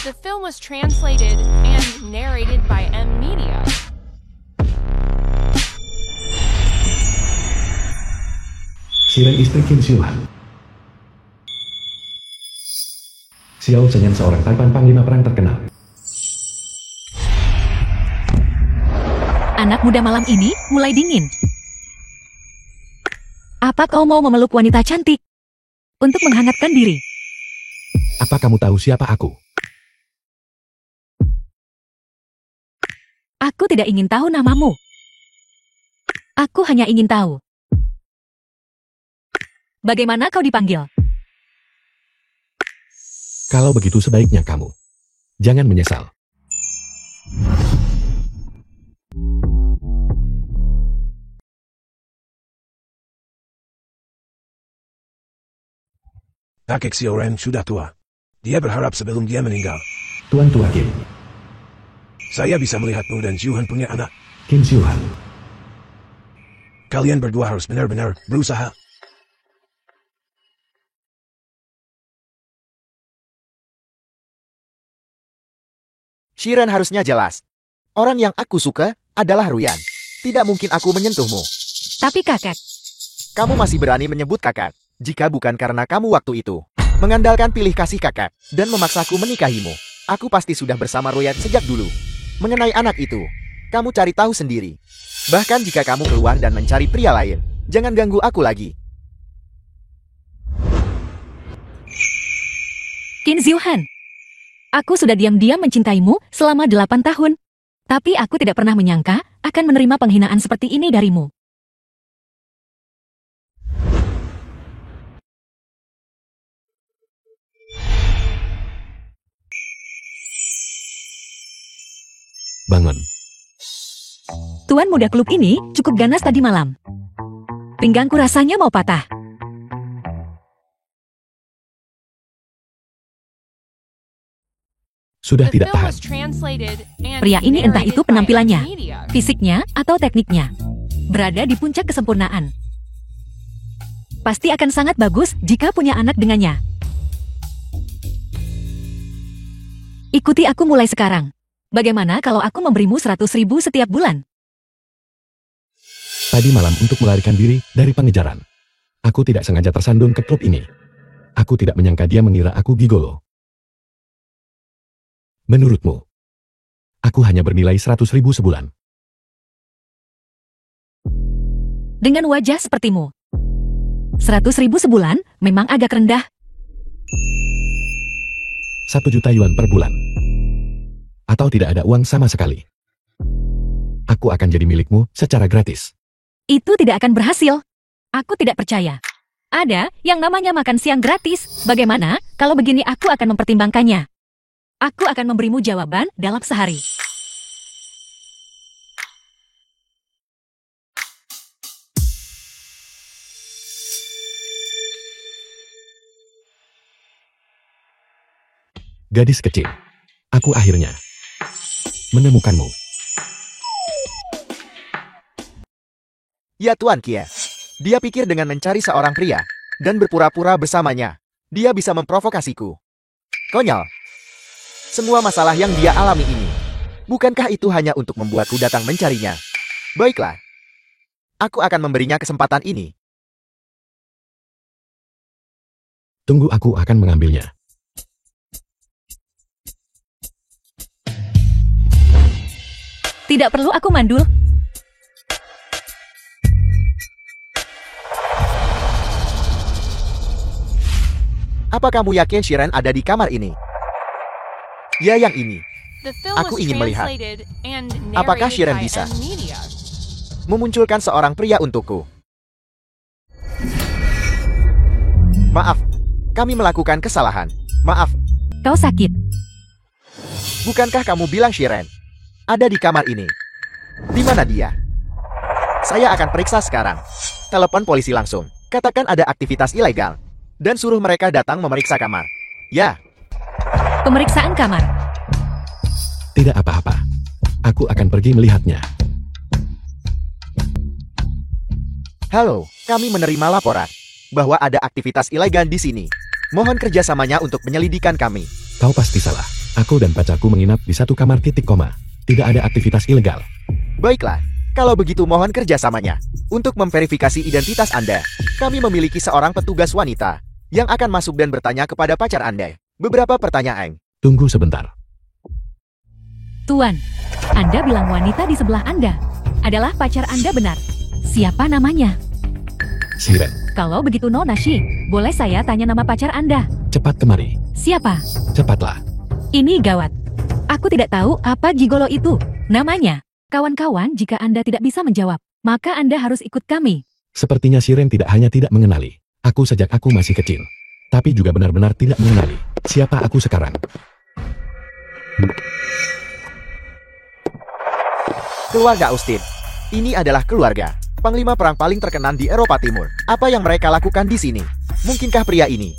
The film was translated and narrated by M Media. Shiren istri Kim Soo-han. Xiao Zhenyan seorang taipan panglima perang terkenal. Anak muda malam ini mulai dingin. Apa kau mau memeluk wanita cantik? Untuk menghangatkan diri. Apa kamu tahu siapa aku? Aku tidak ingin tahu namamu. Aku hanya ingin tahu. Bagaimana kau dipanggil? Kalau begitu sebaiknya kamu jangan menyesal. Kakek Xiaoran sudah tua. Dia berharap sebelum dia meninggal, Tuan tua Kim. saya bisa melihatmu dan Xiuhan punya anak. Kim Soo-han. Kalian berdua harus benar-benar berusaha. Shiren harusnya jelas. Orang yang aku suka adalah Ruyan. Tidak mungkin aku menyentuhmu. Tapi kakak, Kamu masih berani menyebut kakak. Jika bukan karena kamu waktu itu mengandalkan pilih kasih kakak dan memaksaku menikahimu, aku pasti sudah bersama Ruyan sejak dulu. Mengenai anak itu, kamu cari tahu sendiri. Bahkan jika kamu keluar dan mencari pria lain, jangan ganggu aku lagi. Kim Soo-han. Aku sudah diam-diam mencintaimu selama 8 tahun. Tapi aku tidak pernah menyangka akan menerima penghinaan seperti ini darimu. Bangun. Tuan muda klub ini cukup ganas tadi malam. Pinggangku rasanya mau patah. Sudah The tidak film tahan. was translated and Pria ini entah narrated itu by penampilannya, M Media. fisiknya, atau tekniknya. Berada di puncak kesempurnaan. Pasti akan sangat bagus jika punya anak dengannya. Ikuti aku mulai sekarang. Bagaimana kalau aku memberimu 100.000 setiap bulan? Tadi malam untuk melarikan diri dari pengejaran. Aku tidak sengaja tersandung ke klub ini. Aku tidak menyangka dia mengira aku gigolo. Menurutmu, aku hanya bernilai 100.000 sebulan. Dengan wajah sepertimu. 100.000 sebulan memang agak rendah. 1 juta yuan per bulan. Atau tidak ada uang sama sekali. Aku akan jadi milikmu secara gratis. Itu tidak akan berhasil. Aku tidak percaya. Ada yang namanya makan siang gratis. Bagaimana kalau begini aku akan mempertimbangkannya? Aku akan memberimu jawaban dalam sehari. Gadis kecil. Aku akhirnya menemukanmu. Ya Tuan Kie. Dia pikir dengan mencari seorang pria dan berpura-pura bersamanya, dia bisa memprovokasiku. Konyol. Semua masalah yang dia alami ini, bukankah itu hanya untuk membuatku datang mencarinya? Baiklah. Aku akan memberinya kesempatan ini. Tunggu, aku akan mengambilnya. Tidak perlu aku mandul. Apa kamu yakin Shiren ada di kamar ini? Ya, yang ini. The film Aku was ingin melihat. translated and Apakah narrated Shiren by bisa? M Media. Memunculkan seorang pria untukku. Maaf, kami melakukan kesalahan. Maaf, Kau sakit. bukankah kamu bilang Shiren ada di kamar ini? Di mana dia? Saya akan periksa sekarang. Telepon polisi langsung. Katakan ada aktivitas ilegal. Dan suruh mereka datang memeriksa kamar. Ya, Pemeriksaan kamar. Tidak apa-apa. Aku akan pergi melihatnya. halo, kami menerima laporan bahwa ada aktivitas ilegal di sini. Mohon kerjasamanya untuk penyelidikan kami. Kau pasti salah. Aku dan pacarku menginap di satu kamar titik koma. Tidak ada aktivitas ilegal. Baiklah, kalau begitu mohon kerjasamanya. Untuk memverifikasi identitas Anda, kami memiliki seorang petugas wanita yang akan masuk dan bertanya kepada pacar Anda. Beberapa pertanyaan. Tunggu sebentar. Tuan, Anda bilang wanita di sebelah Anda adalah pacar Anda benar. Siapa namanya? Siren, Kalau begitu Nona Shi, boleh saya tanya nama pacar Anda? cepat kemari. Siapa? Cepatlah. Ini gawat. Aku tidak tahu apa gigolo itu. Namanya. Kawan-kawan, jika Anda tidak bisa menjawab, maka Anda harus ikut kami. Sepertinya Siren tidak hanya tidak mengenali aku sejak aku masih kecil, tapi juga benar-benar tidak mengenali siapa aku sekarang. Keluarga Austin. Ini adalah keluarga panglima perang paling terkenal di Eropa Timur. Apa yang mereka lakukan di sini? Mungkinkah pria ini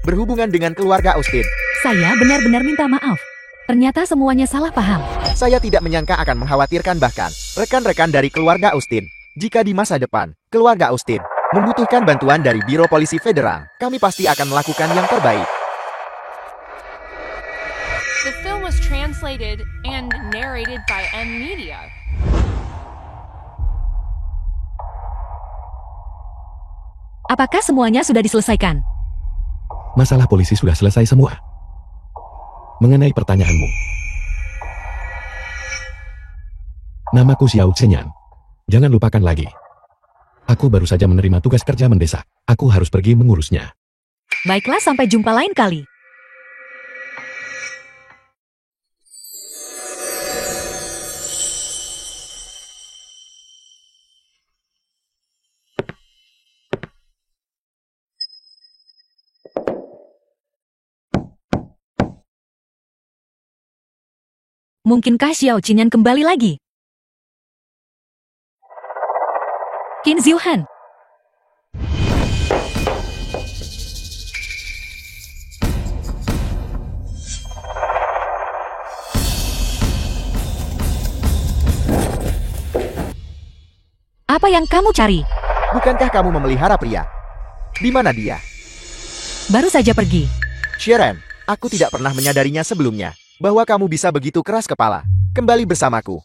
berhubungan dengan keluarga Austin? Saya benar-benar minta maaf. Ternyata semuanya salah paham. Saya tidak menyangka akan mengkhawatirkan bahkan rekan-rekan dari keluarga Austin. Jika di masa depan, keluarga Austin membutuhkan bantuan dari Biro Polisi Federal, kami pasti akan melakukan yang terbaik. The film was translated and narrated by M Media. Apakah semuanya sudah diselesaikan? Masalah polisi sudah selesai semua. Mengenai pertanyaanmu, namaku Xiao Zenyan. Jangan lupakan lagi. Aku baru saja menerima tugas kerja mendesak. Aku harus pergi mengurusnya. Baiklah, sampai jumpa lain kali. Mungkinkah Xiao Qinyan kembali lagi? Qin Ziuhan. Apa yang kamu cari? Bukankah kamu memelihara pria? Di mana dia? Baru saja pergi. Sharon, aku tidak pernah menyadarinya sebelumnya bahwa kamu bisa begitu keras kepala. Kembali bersamaku.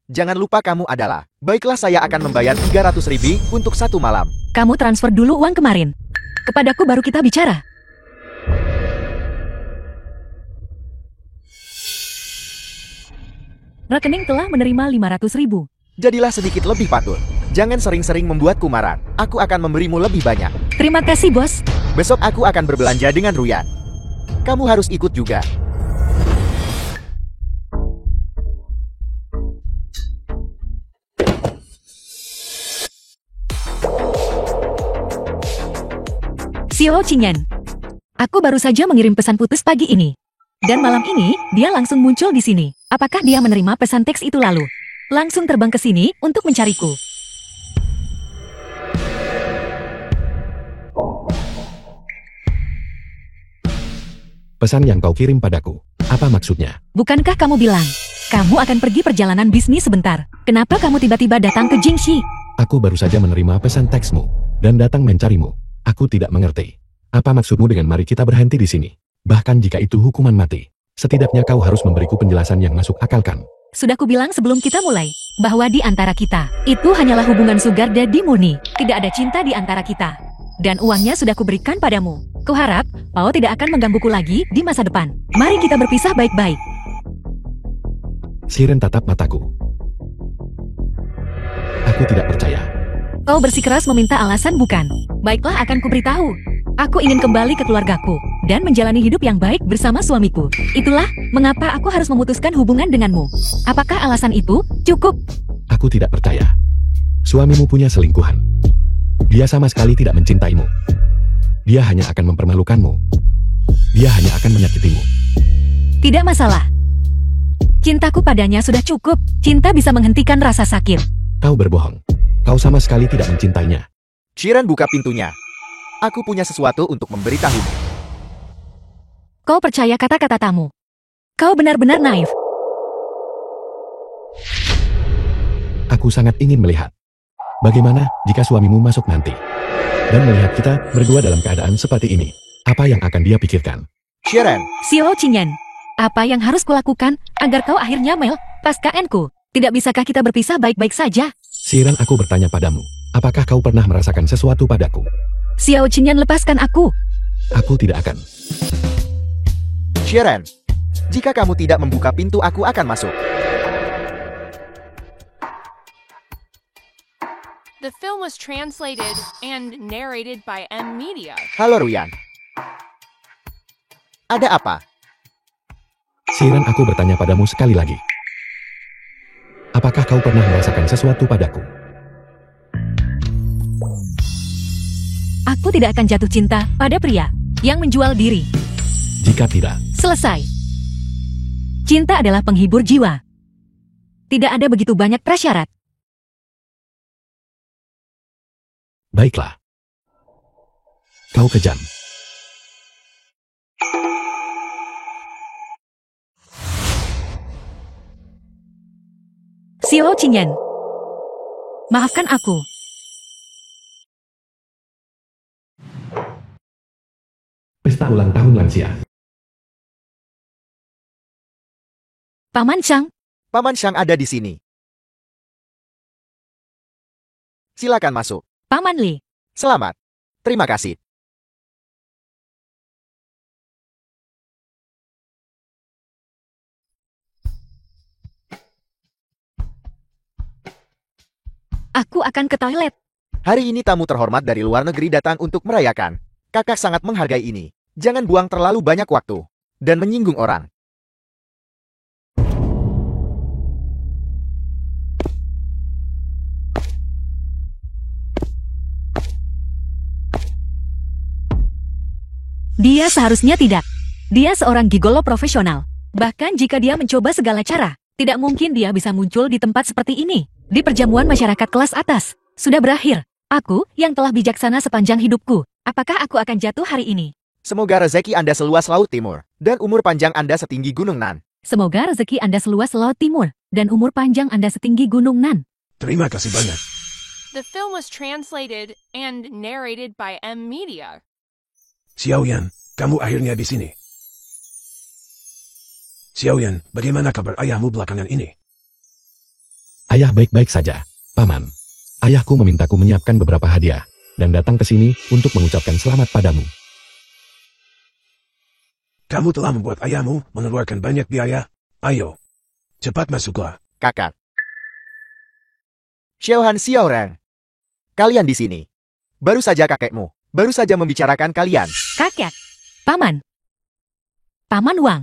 Jangan lupa kamu adalah. Baiklah, saya akan membayar 300.000 untuk 1 malam. Kamu transfer dulu uang kemarin. Kepadaku baru kita bicara. Rekening telah menerima 500.000. Jadilah sedikit lebih patuh. Jangan sering-sering membuatku marah. Aku akan memberimu lebih banyak. Terima kasih, bos. Besok aku akan berbelanja dengan Ruyan. Kamu harus ikut juga. Xiao Qinyan. Aku baru saja mengirim pesan putus pagi ini. Dan malam ini, dia langsung muncul di sini. Apakah dia menerima pesan teks itu lalu? Langsung terbang ke sini untuk mencariku. Pesan yang kau kirim padaku, apa maksudnya? Bukankah kamu bilang, kamu akan pergi perjalanan bisnis sebentar? Kenapa kamu tiba-tiba datang ke Jingxi? Aku baru saja menerima pesan teksmu dan datang mencarimu. Aku tidak mengerti. Apa maksudmu dengan mari kita berhenti di sini? Bahkan jika itu hukuman mati, setidaknya kau harus memberiku penjelasan yang masuk akal kan? Sudah kubilang sebelum kita mulai, bahwa di antara kita, itu hanyalah hubungan sugar daddy murni. Tidak ada cinta di antara kita. Dan uangnya sudah kuberikan padamu. Kuharap, Pao tidak akan menggangguku lagi di masa depan. Mari kita berpisah baik-baik. Siren tatap mataku. Aku tidak percaya. Kau bersikeras meminta alasan bukan? Baiklah, akan kuberitahu. Aku ingin kembali ke keluargaku dan menjalani hidup yang baik bersama suamiku. Itulah mengapa aku harus memutuskan hubungan denganmu. Apakah alasan itu cukup? Aku tidak percaya. Suamimu punya selingkuhan. Dia sama sekali tidak mencintaimu. Dia hanya akan mempermalukanmu. Dia hanya akan menyakitimu. Tidak masalah. Cintaku padanya sudah cukup. Cinta bisa menghentikan rasa sakit. Kau berbohong. Kau sama sekali tidak mencintainya. Sharon, buka pintunya. Aku punya sesuatu untuk memberitahumu. Kau percaya kata-kata tamu. Kau benar-benar naif. Aku sangat ingin melihat. Bagaimana jika suamimu masuk nanti dan melihat kita berdua dalam keadaan seperti ini? Apa yang akan dia pikirkan? Sharon, Xiao Qinyan, Apa yang harus kulakukan agar kau akhirnya melepaskanku? Tidak bisakah kita berpisah baik-baik saja? Siran, aku bertanya padamu, apakah kau pernah merasakan sesuatu padaku? Xiao Qinyan, lepaskan aku. Aku tidak akan. Sharon, jika kamu tidak membuka pintu, aku akan masuk. The film was translated and narrated by M Media. Halo Ruyan. Ada apa? Siran, aku bertanya padamu sekali lagi. Apakah kau pernah merasakan sesuatu padaku? Aku tidak akan jatuh cinta pada pria yang menjual diri. Jika tidak, Selesai. Cinta adalah penghibur jiwa. Tidak ada begitu banyak prasyarat. baiklah. Kau kejam. Xiao Qinyan, maafkan aku. Pesta ulang tahun lansia. Paman Shang, Paman Shang ada di sini. Silakan masuk. Paman Li. Selamat. Terima kasih. Aku akan ke toilet. Hari ini tamu terhormat dari luar negeri datang untuk merayakan. Kakak sangat menghargai ini. Jangan buang terlalu banyak waktu dan menyinggung orang. Dia seharusnya tidak. Dia seorang gigolo profesional. Bahkan jika dia mencoba segala cara, tidak mungkin dia bisa muncul di tempat seperti ini. Di perjamuan masyarakat kelas atas. Sudah berakhir. Aku, yang telah bijaksana sepanjang hidupku. Apakah aku akan jatuh hari ini? Semoga rezeki Anda seluas Laut Timur, dan umur panjang Anda setinggi Gunung Nan. Semoga rezeki Anda seluas Laut Timur, dan umur panjang Anda setinggi Gunung Nan. Terima kasih banyak. The film was translated and narrated by M Media. Xiaoyan, kamu akhirnya di sini. Xiaoyan, bagaimana kabar ayahmu belakangan ini? Ayah baik-baik saja, Paman. Ayahku memintaku menyiapkan beberapa hadiah, dan datang ke sini untuk mengucapkan selamat padamu. Kamu telah membuat ayahmu mengeluarkan banyak biaya. Ayo, cepat masuklah. Kakak. Xiaohan Xiaorang. Kalian di sini. Baru saja kakekmu. Baru saja membicarakan kalian. Kakek. Paman. Paman Wang.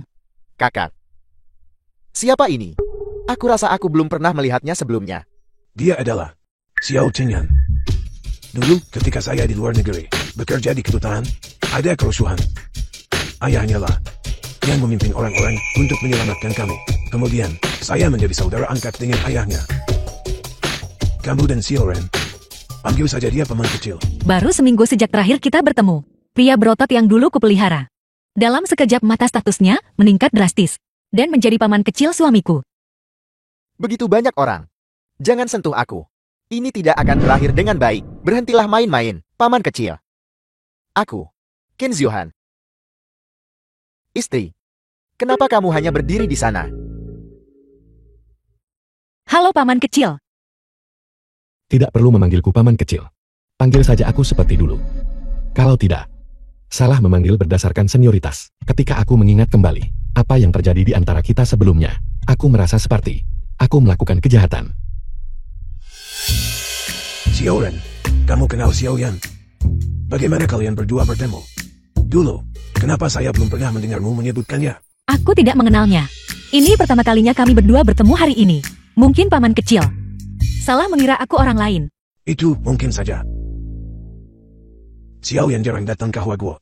Kakak. Siapa ini? Aku rasa aku belum pernah melihatnya sebelumnya. Dia adalah Xiao Qinyan. Dulu, ketika saya di luar negeri, bekerja di kedutaan, ada kerusuhan. Ayahnya lah yang memimpin orang-orang untuk menyelamatkan kami. Kemudian, saya menjadi saudara angkat dengan ayahnya. Kamu dan Xiaoran, panggil saja dia paman kecil. Baru seminggu sejak terakhir kita bertemu. Pria berotot yang dulu kupelihara. Dalam sekejap mata statusnya meningkat drastis. Dan menjadi paman kecil suamiku. Begitu banyak orang. Jangan sentuh aku. Ini tidak akan berakhir dengan baik. Berhentilah main-main, paman kecil. Aku, Qin Zhuhan. Istri, kenapa kamu hanya berdiri di sana? Halo paman kecil. Tidak perlu memanggilku Paman kecil. Panggil saja aku seperti dulu. Kalau tidak, salah memanggil berdasarkan senioritas. Ketika aku mengingat kembali apa yang terjadi di antara kita sebelumnya, aku merasa seperti aku melakukan kejahatan. Xiaoran, kamu kenal Xiaoyan? Bagaimana kalian berdua bertemu? Dulu, kenapa saya belum pernah mendengarmu menyebutkannya? Aku tidak mengenalnya. Ini pertama kalinya kami berdua bertemu hari ini. Mungkin paman kecil salah mengira aku orang lain. Itu mungkin saja. Xiaoyan jarang datang ke Huaguo.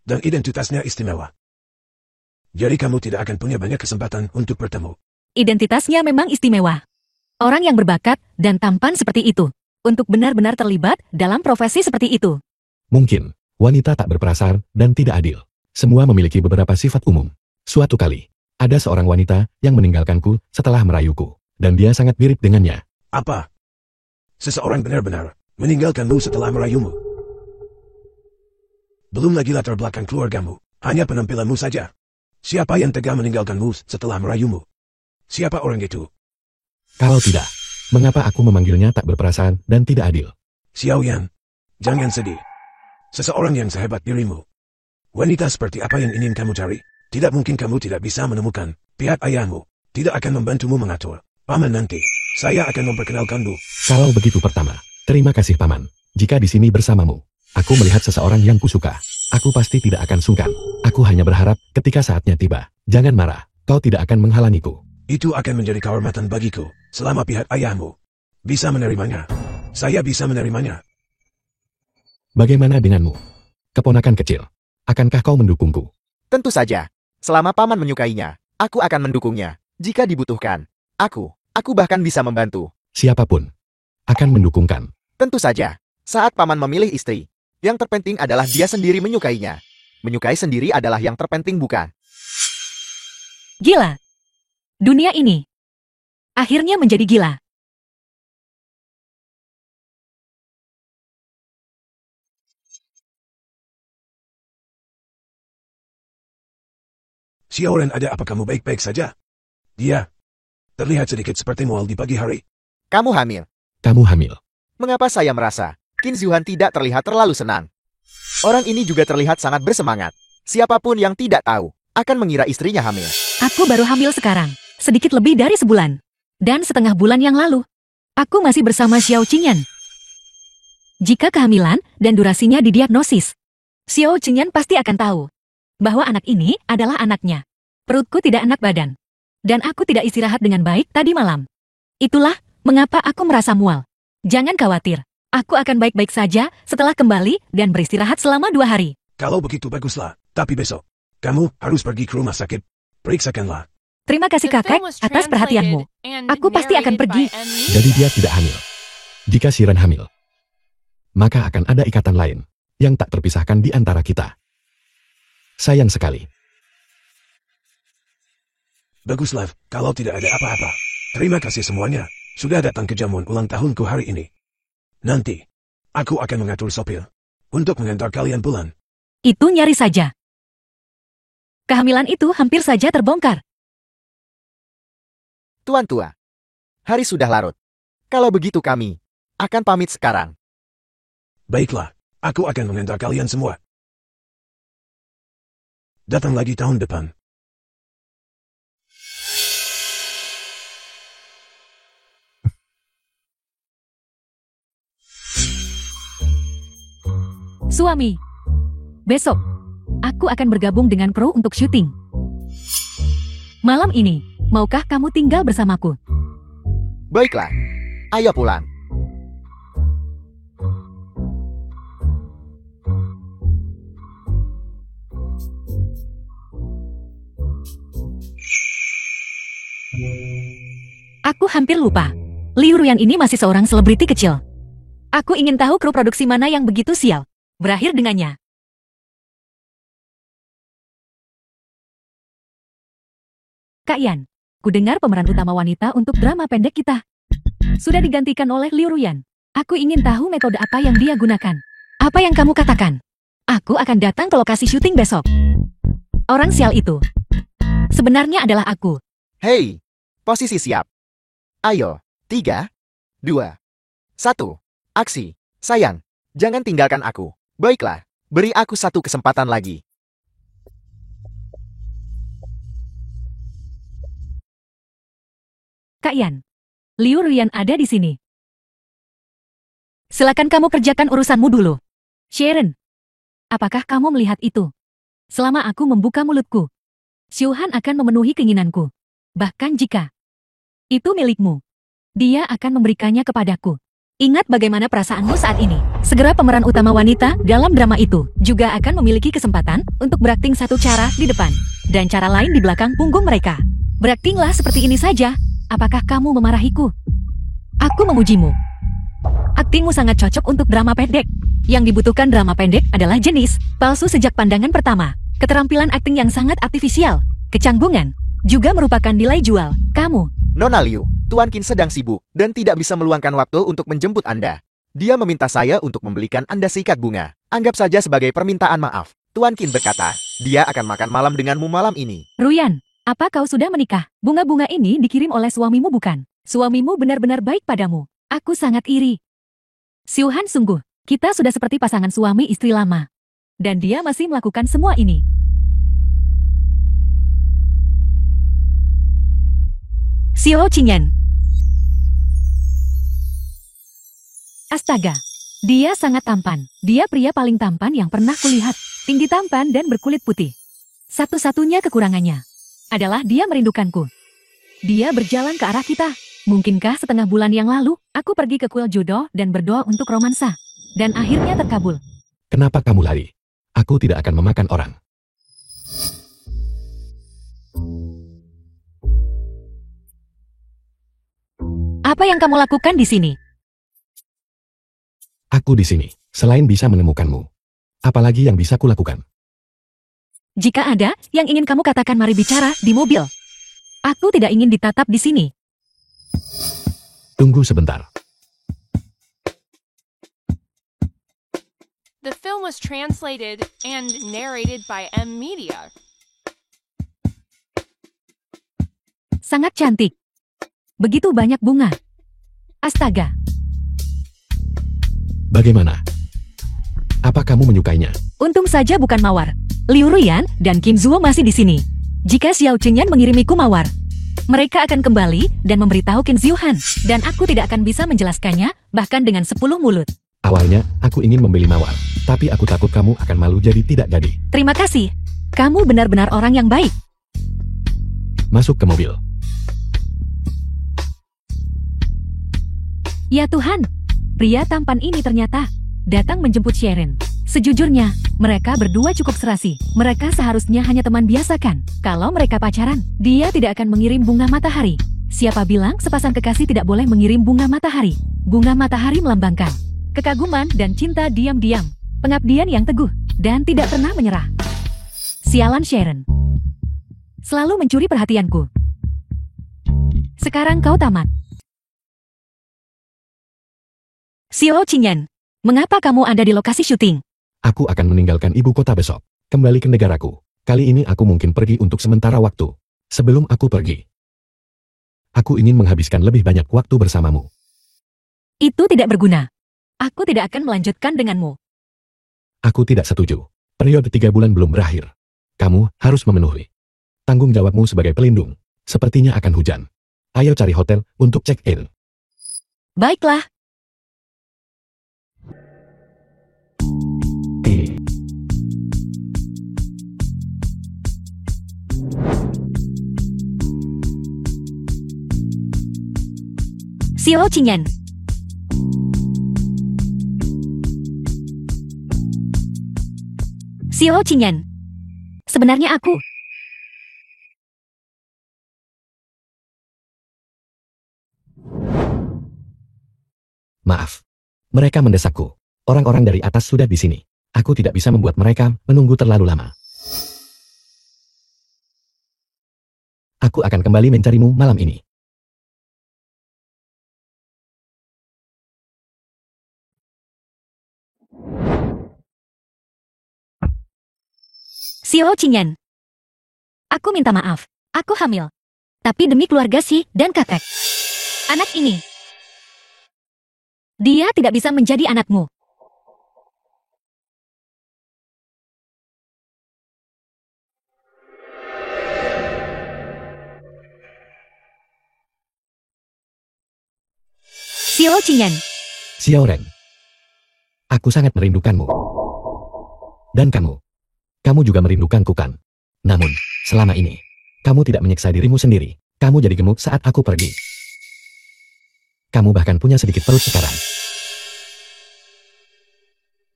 Dan identitasnya istimewa. Jadi kamu tidak akan punya banyak kesempatan untuk bertemu. Identitasnya memang istimewa. Orang yang berbakat dan tampan seperti itu. Untuk benar-benar terlibat dalam profesi seperti itu. Mungkin, wanita tak berperasaan dan tidak adil. Semua memiliki beberapa sifat umum. Suatu kali, ada seorang wanita yang meninggalkanku setelah merayuku. Dan dia sangat mirip dengannya. Apa? Seseorang benar-benar meninggalkanmu setelah merayumu. Belum lagi latar belakang keluargamu. Hanya penampilanmu saja. Siapa yang tega meninggalkanmu setelah merayumu? Siapa orang itu? Kalau tidak, mengapa aku memanggilnya tak berperasaan dan tidak adil? Xiao Yan, jangan sedih. Seseorang yang sehebat dirimu. Wanita seperti apa yang ingin kamu cari? Tidak mungkin kamu tidak bisa menemukan. Pihak ayahmu tidak akan membantumu mengatur. Paman nanti, saya akan memperkenalkanmu. Kalau begitu pertama, terima kasih Paman. Jika di sini bersamamu, aku melihat seseorang yang kusuka. Aku pasti tidak akan sungkan. Aku hanya berharap ketika saatnya tiba. Jangan marah, kau tidak akan menghalangiku. Itu akan menjadi kehormatan bagiku, selama pihak ayahmu bisa menerimanya. Saya bisa menerimanya. Bagaimana denganmu? Keponakan kecil, akankah kau mendukungku? Tentu saja. Selama paman menyukainya, aku akan mendukungnya. Jika dibutuhkan, aku bahkan bisa membantu. Siapapun akan mendukungkan. Tentu saja. Saat paman memilih istri, yang terpenting adalah dia sendiri menyukainya. Menyukai sendiri adalah yang terpenting, bukan? Gila. Dunia ini akhirnya menjadi gila. Xiaoran, ada apa kamu baik-baik saja? Dia terlihat sedikit seperti mual di pagi hari. Kamu hamil. Kamu hamil. Mengapa saya merasa Qin Zuhan tidak terlihat terlalu senang? Orang ini juga terlihat sangat bersemangat. Siapapun yang tidak tahu akan mengira istrinya hamil. Aku baru hamil sekarang, sedikit lebih dari sebulan. Dan setengah bulan yang lalu, aku masih bersama Xiao Qingyan. Jika kehamilan dan durasinya didiagnosis, Xiao Qingyan pasti akan tahu bahwa anak ini adalah anaknya. Perutku tidak enak badan. Dan aku tidak istirahat dengan baik tadi malam. Itulah mengapa aku merasa mual. Jangan khawatir, aku akan baik-baik saja setelah kembali dan beristirahat selama 2 hari. Kalau begitu baguslah, tapi besok kamu harus pergi ke rumah sakit. Periksakanlah. Terima kasih The kakak film was atas perhatianmu. translated and Aku pasti akan narrated pergi. by Enmi. Jadi dia tidak hamil. Jika Shiren hamil, maka akan ada ikatan lain yang tak terpisahkan di antara kita. Sayang sekali. Baguslah, kalau tidak ada apa-apa. Terima kasih semuanya, sudah datang ke jamuan ulang tahunku hari ini. Nanti, aku akan mengatur sopir untuk mengantar kalian pulang. Itu nyaris saja. Kehamilan itu hampir saja terbongkar. Tuan tua, hari sudah larut. Kalau begitu kami akan pamit sekarang. Baiklah, aku akan mengantar kalian semua. Datang lagi tahun depan. Suami, besok aku akan bergabung dengan kru untuk syuting. Malam ini, maukah kamu tinggal bersamaku? Baiklah, ayo pulang. Aku hampir lupa. Liu Ruyan ini masih seorang selebriti kecil. Aku ingin tahu kru produksi mana yang begitu sial. Berakhir dengannya. Kak Yan, ku dengar pemeran utama wanita untuk drama pendek kita sudah digantikan oleh Liu Ruyan. Aku ingin tahu metode apa yang dia gunakan. Apa yang kamu katakan? Aku akan datang ke lokasi syuting besok. Orang sial itu sebenarnya adalah aku. Hei, posisi siap. Ayo, 3, 2, 1. Aksi. Sayang, jangan tinggalkan aku. Baiklah, beri aku satu kesempatan lagi. Kak Yan, Liu Ruyan ada di sini. Silakan kamu kerjakan urusanmu dulu. Sharon, apakah kamu melihat itu? Selama aku membuka mulutku, Xiuhan akan memenuhi keinginanku. Bahkan jika itu milikmu, dia akan memberikannya kepadaku. Ingat bagaimana perasaanmu saat ini. Segera pemeran utama wanita dalam drama itu juga akan memiliki kesempatan untuk berakting satu cara di depan dan cara lain di belakang punggung mereka. Beraktinglah seperti ini saja. Apakah kamu memarahiku? Aku memujimu. Aktingmu sangat cocok untuk drama pendek. Yang dibutuhkan drama pendek adalah jenis palsu sejak pandangan pertama. Keterampilan akting yang sangat artifisial, kecanggungan, juga merupakan nilai jual. Kamu Nona Liu, Tuan Qin sedang sibuk dan tidak bisa meluangkan waktu untuk menjemput Anda. Dia meminta saya untuk membelikan Anda seikat bunga. Anggap saja sebagai permintaan maaf. Tuan Qin berkata, dia akan makan malam denganmu malam ini. Ruyan, apa kau sudah menikah? Bunga-bunga ini dikirim oleh suamimu bukan? Suamimu benar-benar baik padamu. Aku sangat iri. Xiuhan sungguh, kita sudah seperti pasangan suami istri lama. Dan dia masih melakukan semua ini. Xiao Qingyan. Astaga, dia sangat tampan. Dia pria paling tampan yang pernah kulihat. Tinggi tampan dan berkulit putih. Satu-satunya kekurangannya adalah dia merindukanku. Dia berjalan ke arah kita. Mungkinkah setengah bulan yang lalu, aku pergi ke kuil jodoh dan berdoa untuk romansa. Dan akhirnya terkabul. Kenapa kamu lari? Aku tidak akan memakan orang. Apa yang kamu lakukan di sini? Aku di sini, selain bisa menemukanmu. Apalagi yang bisa kulakukan? Jika ada yang ingin kamu katakan, mari bicara di mobil. Aku tidak ingin ditatap di sini. Tunggu sebentar. The film was translated and narrated by M Media. Sangat cantik. Begitu banyak bunga. Astaga. Bagaimana? Apa kamu menyukainya? Untung saja bukan mawar. Liu Ruyan dan Kim Zuo masih di sini. Jika Xiao Qingyan mengirimiku mawar, mereka akan kembali dan memberitahu Qin Xiuhan. Dan aku tidak akan bisa menjelaskannya, bahkan dengan 10 mulut. Awalnya, aku ingin membeli mawar. Tapi aku takut kamu akan malu jadi tidak jadi. Terima kasih. Kamu benar-benar orang yang baik. Masuk ke mobil. Ya Tuhan, pria tampan ini ternyata datang menjemput Sharon. Sejujurnya, mereka berdua cukup serasi. Mereka seharusnya hanya teman biasa kan? Kalau mereka pacaran, dia tidak akan mengirim bunga matahari. Siapa bilang sepasang kekasih tidak boleh mengirim bunga matahari? Bunga matahari melambangkan kekaguman dan cinta diam-diam. Pengabdian yang teguh dan tidak pernah menyerah. Sialan Sharon. Selalu mencuri perhatianku. Sekarang kau tamat. Xiao Qingyan, mengapa kamu ada di lokasi syuting? Aku akan meninggalkan ibu kota besok. Kembali ke negaraku. Kali ini aku mungkin pergi untuk sementara waktu. Sebelum aku pergi, aku ingin menghabiskan lebih banyak waktu bersamamu. Itu tidak berguna. Aku tidak akan melanjutkan denganmu. Aku tidak setuju. Periode 3 bulan belum berakhir. Kamu harus memenuhi tanggung jawabmu sebagai pelindung. Sepertinya akan hujan. Ayo cari hotel untuk check-in. Baiklah. Xiao Qingyan. Xiao Qingyan. Sebenarnya aku. Maaf. Mereka mendesakku. Orang-orang dari atas sudah di sini. Aku tidak bisa membuat mereka menunggu terlalu lama. Aku akan kembali mencarimu malam ini. Xiao Qingyan. Aku minta maaf. Aku hamil. Tapi demi keluarga Si dan kakek. Anak ini. Dia tidak bisa menjadi anakmu. Xiao Qingyan. Xiao Ren. Aku sangat merindukanmu. Dan kamu. Kamu juga merindukanku kan? Namun, selama ini, kamu tidak menyiksa dirimu sendiri. Kamu jadi gemuk saat aku pergi. Kamu bahkan punya sedikit perut sekarang.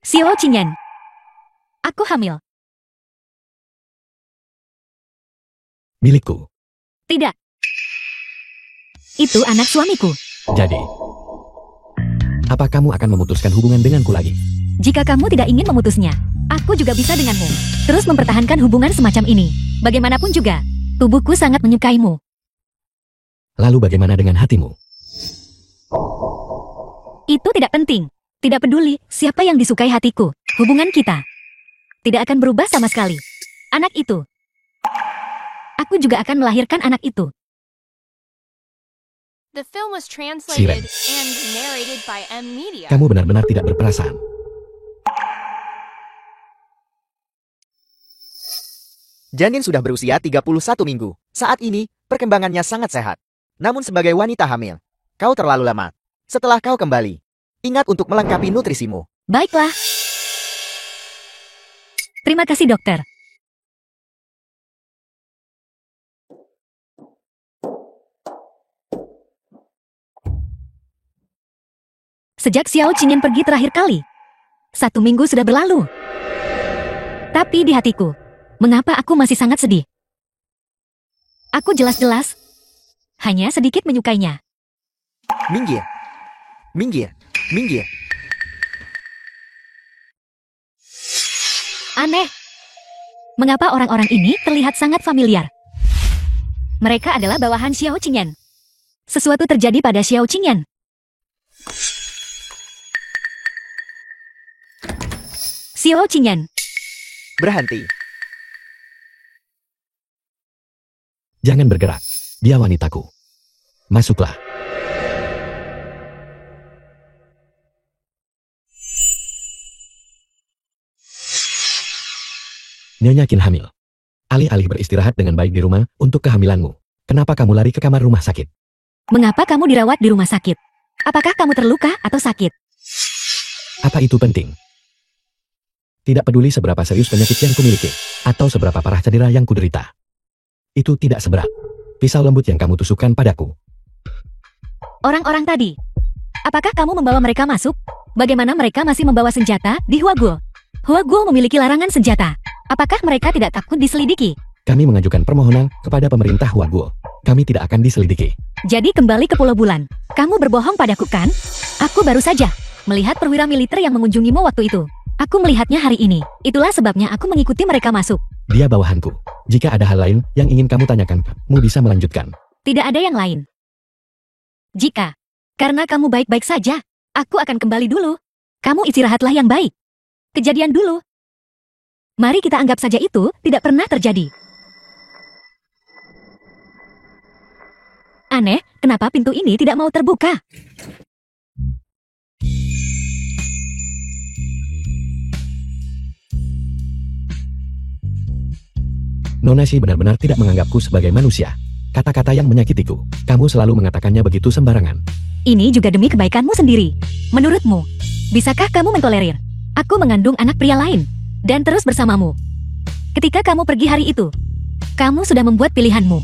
Xiao Qingyan. Aku hamil. Milikku. Tidak. Itu anak suamiku. Jadi, apa kamu akan memutuskan hubungan denganku lagi? Jika kamu tidak ingin memutusnya, aku juga bisa denganmu. Terus mempertahankan hubungan semacam ini. Bagaimanapun juga, tubuhku sangat menyukaimu. Lalu bagaimana dengan hatimu? Itu tidak penting. Tidak peduli siapa yang disukai hatiku. Hubungan kita tidak akan berubah sama sekali. Anak itu. Aku juga akan melahirkan anak itu. The film was translated and narrated by M Media. Kamu benar-benar tidak berperasaan. Janin sudah berusia 31 minggu. Saat ini, perkembangannya sangat sehat. Namun sebagai wanita hamil, kau terlalu lama. Setelah kau kembali, ingat untuk melengkapi nutrisimu. Baiklah. Terima kasih, dokter. Sejak Xiao Qingyan pergi terakhir kali, 1 minggu sudah berlalu. Tapi di hatiku, mengapa aku masih sangat sedih? Aku jelas-jelas hanya sedikit menyukainya. Minggir. Minggir. Minggir. Aneh. Mengapa orang-orang ini terlihat sangat familiar? Mereka adalah bawahan Xiao Qingyan. Sesuatu terjadi pada Xiao Qingyan. Xiao Qingyan. Berhenti. Jangan bergerak. Dia wanitaku. Masuklah. Nyonya Qin hamil. Alih-alih beristirahat dengan baik di rumah untuk kehamilanmu, kenapa kamu lari ke kamar rumah sakit? Mengapa kamu dirawat di rumah sakit? Apakah kamu terluka atau sakit? Apa itu penting? Tidak peduli seberapa serius penyakit yang kumiliki, atau seberapa parah cedera yang kuderita. Itu tidak seberat pisau lembut yang kamu tusukkan padaku. Orang-orang tadi, apakah kamu membawa mereka masuk? Bagaimana mereka masih membawa senjata di Huaguo? Huaguo memiliki larangan senjata. Apakah mereka tidak takut diselidiki? Kami mengajukan permohonan kepada pemerintah Huaguo. Kami tidak akan diselidiki. Jadi kembali ke Pulau Bulan. Kamu berbohong padaku kan? Aku baru saja melihat perwira militer yang mengunjungimu waktu itu. Aku melihatnya hari ini. Itulah sebabnya aku mengikuti mereka masuk. Dia bawahanku. Jika ada hal lain yang ingin kamu tanyakan, kamu bisa melanjutkan. Tidak ada yang lain. Jika, karena kamu baik-baik saja, aku akan kembali dulu. Kamu istirahatlah yang baik. Kejadian dulu. Mari kita anggap saja itu tidak pernah terjadi. Aneh, kenapa pintu ini tidak mau terbuka? Nona Shi benar-benar tidak menganggapku sebagai manusia. Kata-kata yang menyakitiku, kamu selalu mengatakannya begitu sembarangan. Ini juga demi kebaikanmu sendiri. Menurutmu, bisakah kamu mentolerir aku mengandung anak pria lain dan terus bersamamu? Ketika kamu pergi hari itu, kamu sudah membuat pilihanmu.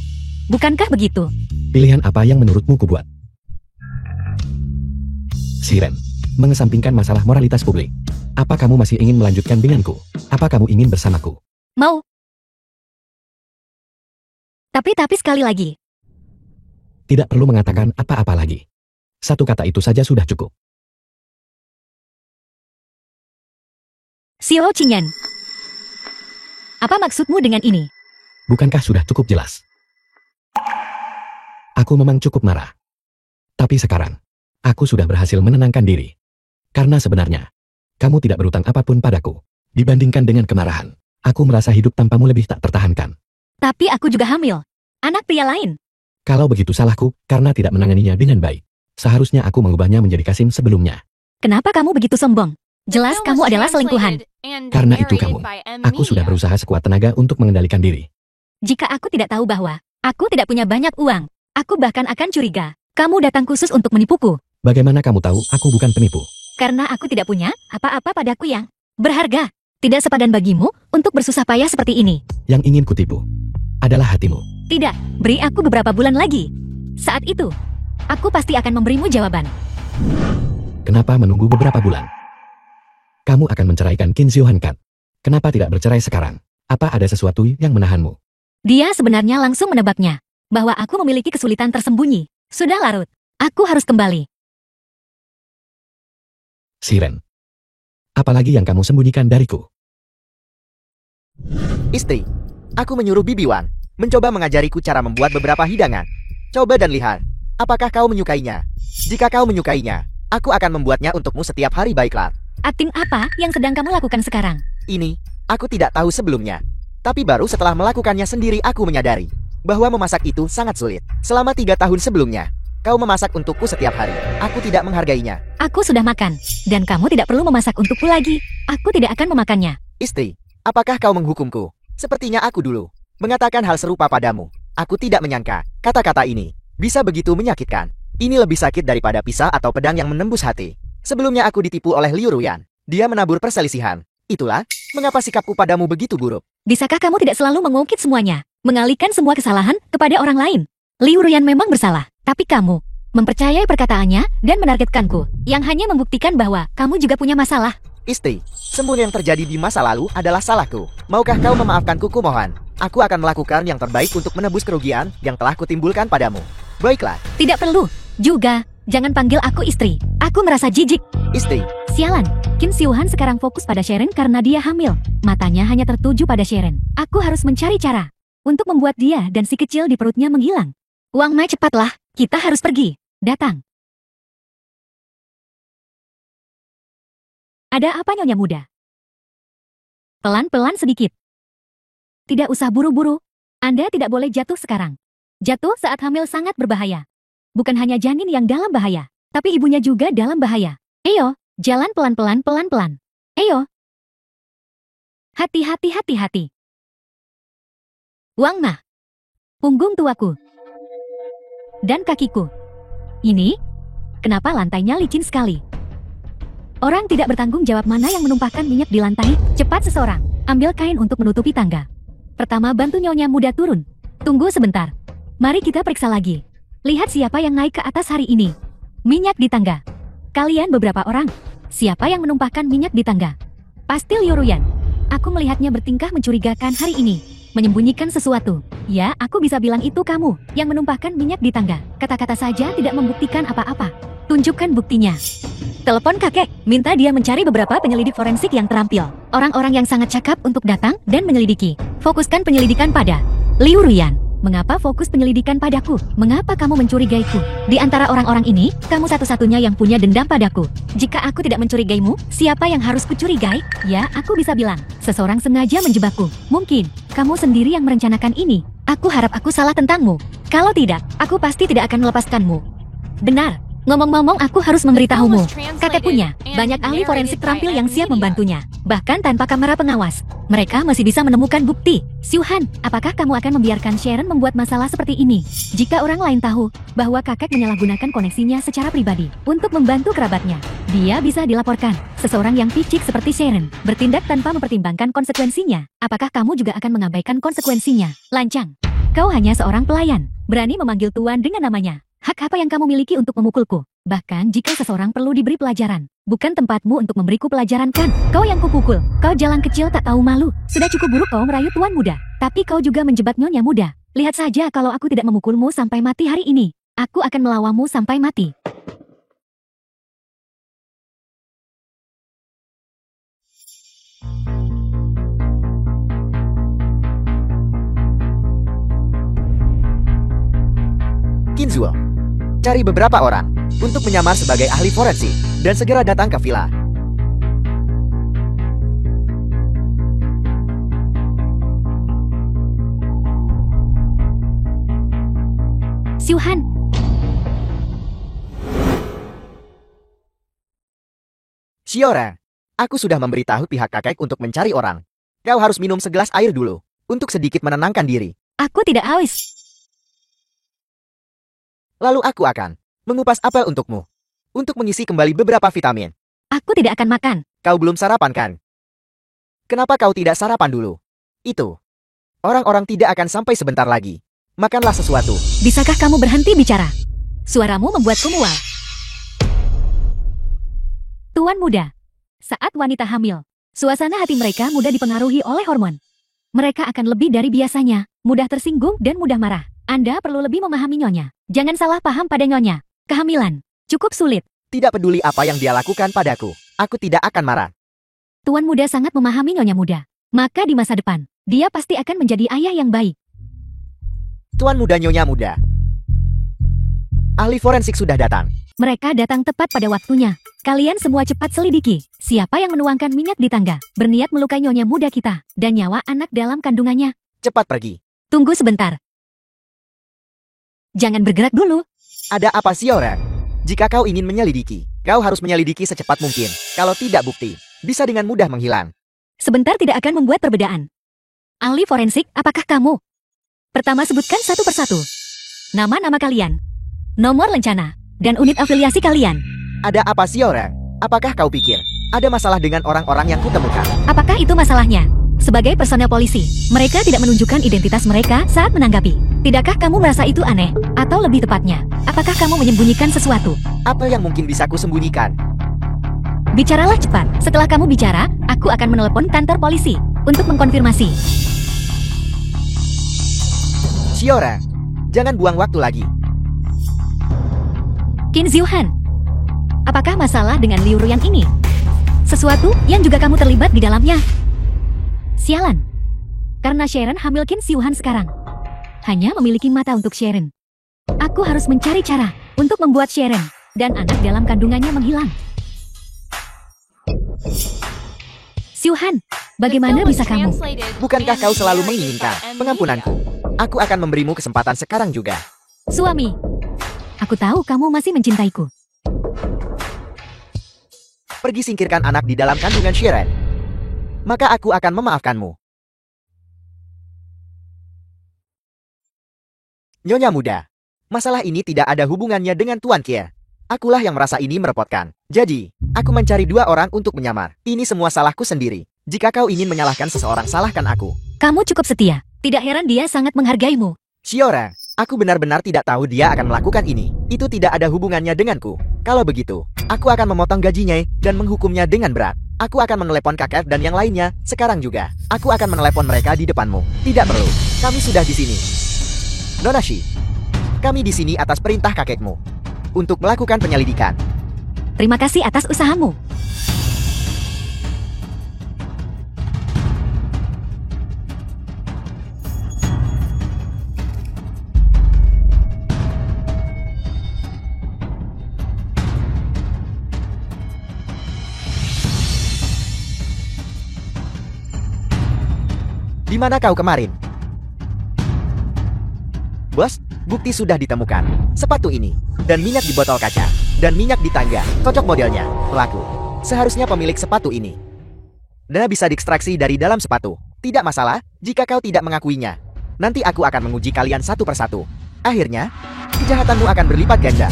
Bukankah begitu? Pilihan apa yang menurutmu kubuat? Siren, mengesampingkan masalah moralitas publik. Apa kamu masih ingin melanjutkan denganku? Apa kamu ingin bersamaku? Mau. Tapi sekali lagi. Tidak perlu mengatakan apa-apa lagi. Satu kata itu saja sudah cukup. Xiao Qingyan. Apa maksudmu dengan ini? Bukankah sudah cukup jelas? Aku memang cukup marah. Tapi sekarang, aku sudah berhasil menenangkan diri. Karena sebenarnya, kamu tidak berutang apapun padaku. Dibandingkan dengan kemarahan, aku merasa hidup tanpamu lebih tak tertahankan. Tapi aku juga hamil. Anak pria lain. Kalau begitu salahku, karena tidak menanganinya dengan baik. Seharusnya aku mengubahnya menjadi Kasim sebelumnya. Kenapa kamu begitu sombong? Jelas kamu adalah selingkuhan. Karena itu kamu, aku sudah berusaha sekuat tenaga untuk mengendalikan diri. Jika aku tidak tahu bahwa aku tidak punya banyak uang, aku bahkan akan curiga. Kamu datang khusus untuk menipuku. Bagaimana kamu tahu aku bukan penipu? Karena aku tidak punya apa-apa padaku yang berharga. Tidak sepadan bagimu untuk bersusah payah seperti ini. Yang ingin kutipu adalah hatimu. Tidak, beri aku beberapa bulan lagi. Saat itu, aku pasti akan memberimu jawaban. Kenapa menunggu beberapa bulan? Kamu akan menceraikan Qin Xiuhan Kat. Kenapa tidak bercerai sekarang? Apa ada sesuatu yang menahanmu? Dia sebenarnya langsung menebaknya, bahwa aku memiliki kesulitan tersembunyi. Sudah larut, aku harus kembali. Siren, apalagi yang kamu sembunyikan dariku? Istri, aku menyuruh Bibi Wang mencoba mengajariku cara membuat beberapa hidangan. Coba dan lihat, apakah kau menyukainya? Jika kau menyukainya, aku akan membuatnya untukmu setiap hari, baiklah. Akting apa yang sedang kamu lakukan sekarang? Ini Aku tidak tahu sebelumnya. Tapi baru setelah melakukannya sendiri aku menyadari bahwa memasak itu sangat sulit. Selama 3 tahun sebelumnya, kau memasak untukku setiap hari. Aku tidak menghargainya. Aku sudah makan, dan kamu tidak perlu memasak untukku lagi. Aku tidak akan memakannya. Istri, apakah kau menghukumku? Sepertinya aku dulu mengatakan hal serupa padamu. Aku tidak menyangka kata-kata ini bisa begitu menyakitkan. Ini lebih sakit daripada pisau atau pedang yang menembus hati. Sebelumnya aku ditipu oleh Liu Ruyan. Dia menabur perselisihan. Itulah mengapa sikapku padamu begitu buruk. Bisakah kamu tidak selalu mengungkit semuanya, mengalihkan semua kesalahan kepada orang lain? Liu Ruyan memang bersalah, tapi kamu mempercayai perkataannya dan menargetkanku, yang hanya membuktikan bahwa kamu juga punya masalah. Istri, semua yang terjadi di masa lalu adalah salahku. Maukah kau memaafkanku kumohon? Aku akan melakukan yang terbaik untuk menebus kerugian yang telah kutimbulkan padamu. Baiklah. Tidak perlu. Juga, jangan panggil aku istri. Aku merasa jijik. Istri. Sialan, Qin Xiuhan sekarang fokus pada Sharon karena dia hamil. Matanya hanya tertuju pada Sharon. Aku harus mencari cara untuk membuat dia dan si kecil di perutnya menghilang. Wang Mai, cepatlah, kita harus pergi. Datang. Ada apa, Nyonya Muda? Pelan-pelan sedikit. Tidak usah buru-buru. Anda tidak boleh jatuh sekarang. Jatuh saat hamil sangat berbahaya. Bukan hanya janin yang dalam bahaya, tapi ibunya juga dalam bahaya. Ayo, jalan pelan-pelan, pelan-pelan. Ayo. Hati-hati, hati-hati. Wang Ma. Punggung tuaku. Dan kakiku. Ini? Kenapa lantainya licin sekali? Orang tidak bertanggung jawab mana yang menumpahkan minyak di lantai. Cepat seseorang, ambil kain untuk menutupi tangga. Pertama bantu Nyonya Muda turun. Tunggu sebentar. Mari kita periksa lagi. Lihat siapa yang naik ke atas hari ini. Minyak di tangga. Kalian beberapa orang. Siapa yang menumpahkan minyak di tangga? Pasti Liu Ruyan. Aku melihatnya bertingkah mencurigakan hari ini. Menyembunyikan sesuatu. Ya, aku bisa bilang itu kamu yang menumpahkan minyak di tangga. Kata-kata saja tidak membuktikan apa-apa. Tunjukkan buktinya. Telepon kakek, minta dia mencari beberapa penyelidik forensik yang terampil. Orang-orang yang sangat cakap untuk datang dan menyelidiki. Fokuskan penyelidikan pada Liu Ruyan. Mengapa fokus penyelidikan padaku? Mengapa kamu mencurigaiku? Di antara orang-orang ini, kamu satu-satunya yang punya dendam padaku. Jika aku tidak mencurigaimu, siapa yang harus kucurigai? Ya, aku bisa bilang, seseorang sengaja menjebakku. Mungkin, kamu sendiri yang merencanakan ini. Aku harap aku salah tentangmu. Kalau tidak, aku pasti tidak akan melepaskanmu. Benar. Ngomong-ngomong, aku harus memberitahumu. Kakek punya banyak ahli forensik terampil yang siap membantunya. Bahkan tanpa kamera pengawas. Mereka masih bisa menemukan bukti. Xiuhan, apakah kamu akan membiarkan Sharon membuat masalah seperti ini? Jika orang lain tahu bahwa kakek menyalahgunakan koneksinya secara pribadi untuk membantu kerabatnya, dia bisa dilaporkan. Seseorang yang picik seperti Sharon bertindak tanpa mempertimbangkan konsekuensinya. Apakah kamu juga akan mengabaikan konsekuensinya? Lancang. Kau hanya seorang pelayan, berani memanggil tuan dengan namanya. Hak apa yang kamu miliki untuk memukulku? Bahkan jika seseorang perlu diberi pelajaran, bukan tempatmu untuk memberiku pelajaran kan? Kau yang kupukul, kau jalan kecil tak tahu malu. Sudah cukup buruk kau merayu tuan muda, tapi kau juga menjebak Nyonya Muda. Lihat saja kalau aku tidak memukulmu sampai mati hari ini. Aku akan melawanmu sampai mati. Qin Zuo, cari beberapa orang untuk menyamar sebagai ahli forensik dan segera datang ke villa. Xiuhan. Xiora, aku sudah memberitahu pihak kakek untuk mencari orang. Kau harus minum segelas air dulu untuk sedikit menenangkan diri. Aku tidak haus. Lalu aku akan mengupas apel untukmu untuk mengisi kembali beberapa vitamin. Aku tidak akan makan. Kau belum sarapan kan? Kenapa kau tidak sarapan dulu? Itu. Orang-orang tidak akan sampai sebentar lagi. Makanlah sesuatu. Bisakah kamu berhenti bicara? Suaramu membuatku mual. Tuan muda, saat wanita hamil, suasana hati mereka mudah dipengaruhi oleh hormon. Mereka akan lebih dari biasanya, mudah tersinggung dan mudah marah. Anda perlu lebih memahami Nyonya. Jangan salah paham pada Nyonya. Kehamilan cukup sulit. Tidak peduli apa yang dia lakukan padaku, aku tidak akan marah. Tuan muda sangat memahami Nyonya Muda. Maka di masa depan, dia pasti akan menjadi ayah yang baik. Tuan muda, Nyonya Muda. Ahli forensik sudah datang. Mereka datang tepat pada waktunya. Kalian semua cepat selidiki. Siapa yang menuangkan minyak di tangga, berniat melukai nyonya muda kita, dan nyawa anak dalam kandungannya. Cepat pergi. Tunggu sebentar. Jangan bergerak dulu. Ada apa sih orang? Jika kau ingin menyelidiki, kau harus menyelidiki secepat mungkin. Kalau tidak bukti, bisa dengan mudah menghilang. Sebentar tidak akan membuat perbedaan. Ahli forensik, apakah kamu? Pertama sebutkan satu persatu. Nama-nama kalian, nomor lencana, dan unit afiliasi kalian. Ada apa sih orang? Apakah kau pikir ada masalah dengan orang-orang yang kutemukan? Apakah itu masalahnya? Sebagai personel polisi, mereka tidak menunjukkan identitas mereka saat menanggapi. Tidakkah kamu merasa itu aneh? Atau lebih tepatnya, apakah kamu menyembunyikan sesuatu? Apa yang mungkin bisa kusembunyikan? Bicaralah cepat. Setelah kamu bicara, aku akan menelepon kantor polisi untuk mengkonfirmasi. Shiora, jangan buang waktu lagi. Qin Xiuhan, apakah masalah dengan Liu Ruyan ini? Sesuatu yang juga kamu terlibat di dalamnya. Sialan, karena Sharon hamil Qin Xiuhan sekarang. Hanya memiliki mata untuk Sharon. Aku harus mencari cara untuk membuat Sharon dan anak dalam kandungannya menghilang. Xiuhan, bagaimana bisa kamu? Bukankah kau selalu menginginkan pengampunanku? Aku akan memberimu kesempatan sekarang juga. Suami, aku tahu kamu masih mencintaiku. Pergi singkirkan anak di dalam kandungan Sharon. Maka aku akan memaafkanmu. Nyonya muda, masalah ini tidak ada hubungannya dengan Tuan Kia. Akulah yang merasa ini merepotkan. Jadi, aku mencari dua orang untuk menyamar. Ini semua salahku sendiri. Jika kau ingin menyalahkan seseorang, salahkan aku. Kamu cukup setia. Tidak heran dia sangat menghargaimu. Shiora, aku benar-benar tidak tahu dia akan melakukan ini. Itu tidak ada hubungannya denganku. Kalau begitu, aku akan memotong gajinya dan menghukumnya dengan berat. Aku akan menelepon kakek dan yang lainnya sekarang juga. Aku akan menelepon mereka di depanmu. Tidak perlu. Kami sudah di sini. Nona Shi, kami di sini atas perintah kakekmu untuk melakukan penyelidikan. Terima kasih atas usahamu. Di mana kau kemarin? Bos, bukti sudah ditemukan. Sepatu ini, dan minyak di botol kaca, dan minyak di tangga. Cocok modelnya, pelaku. Seharusnya pemilik sepatu ini. Dana bisa diekstraksi dari dalam sepatu. Tidak masalah, jika kau tidak mengakuinya. Nanti aku akan menguji kalian satu persatu. Akhirnya, kejahatanmu akan berlipat ganda.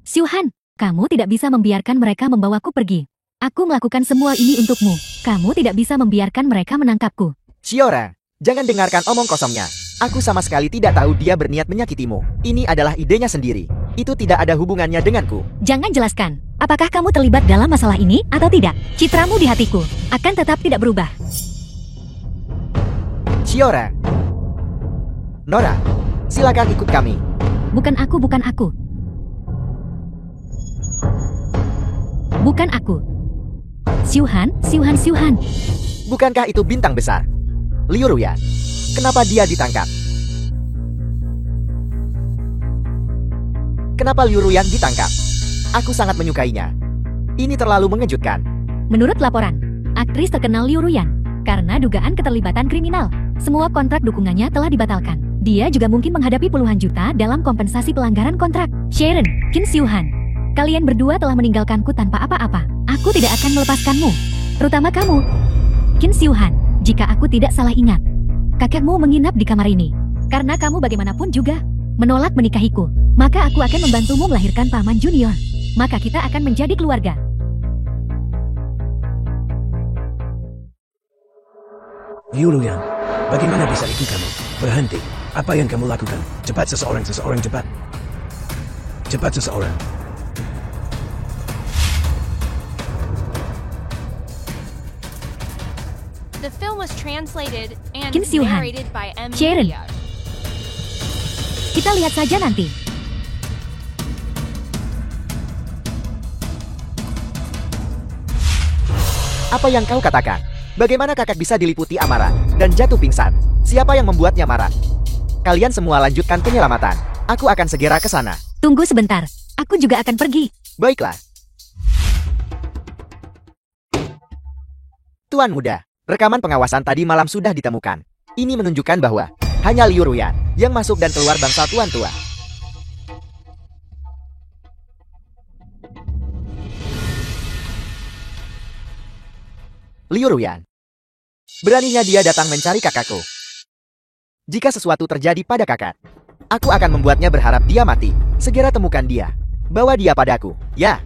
Xiuhan, kamu tidak bisa membiarkan mereka membawaku pergi. Aku melakukan semua ini untukmu. Kamu tidak bisa membiarkan mereka menangkapku. Shiora, jangan dengarkan omong kosongnya. Aku sama sekali tidak tahu dia berniat menyakitimu. Ini adalah idenya sendiri. Itu tidak ada hubungannya denganku. Jangan jelaskan, apakah kamu terlibat dalam masalah ini atau tidak? Citramu di hatiku akan tetap tidak berubah. Shiora. Nora, silakan ikut kami. Bukan aku, bukan aku. Bukan aku. Xiuhan, Xiuhan, Xiuhan. Bukankah itu bintang besar? Liu Ruyan. Kenapa dia ditangkap? Kenapa Liu Ruyan ditangkap? Aku sangat menyukainya. Ini terlalu mengejutkan. Menurut laporan, aktris terkenal Liu Ruyan, karena dugaan keterlibatan kriminal, semua kontrak dukungannya telah dibatalkan. Dia juga mungkin menghadapi puluhan juta dalam kompensasi pelanggaran kontrak. Sharon, Qin Xiuhan, kalian berdua telah meninggalkanku tanpa apa-apa. Aku tidak akan melepaskanmu. Terutama kamu, Qin Xiuhan. Jika aku tidak salah ingat, kakekmu menginap di kamar ini. Karena kamu bagaimanapun juga menolak menikahiku, maka aku akan membantumu melahirkan paman junior. Maka kita akan menjadi keluarga. Liu Ruyan, bagaimana bisa itu kamu? Berhenti. Apa yang kamu lakukan? Cepat seseorang cepat. Cepat seseorang. The film was translated and Qin Xiuhan, narrated by M. Sharon. Media. Kita lihat saja nanti. Apa yang kau katakan? Bagaimana kakak bisa diliputi amarah dan jatuh pingsan? Siapa yang membuatnya marah? Kalian semua lanjutkan penyelamatan. Aku akan segera ke sana. Tunggu sebentar, aku juga akan pergi. Baiklah. Tuan Muda, rekaman pengawasan tadi malam sudah ditemukan. Ini menunjukkan bahwa hanya Liu Ruyan yang masuk dan keluar bangsa Tuan Tua. Liu Ruyan. Beraninya dia datang mencari kakakku. Jika sesuatu terjadi pada kakak, aku akan membuatnya berharap dia mati. Segera temukan dia. Bawa dia padaku, ya.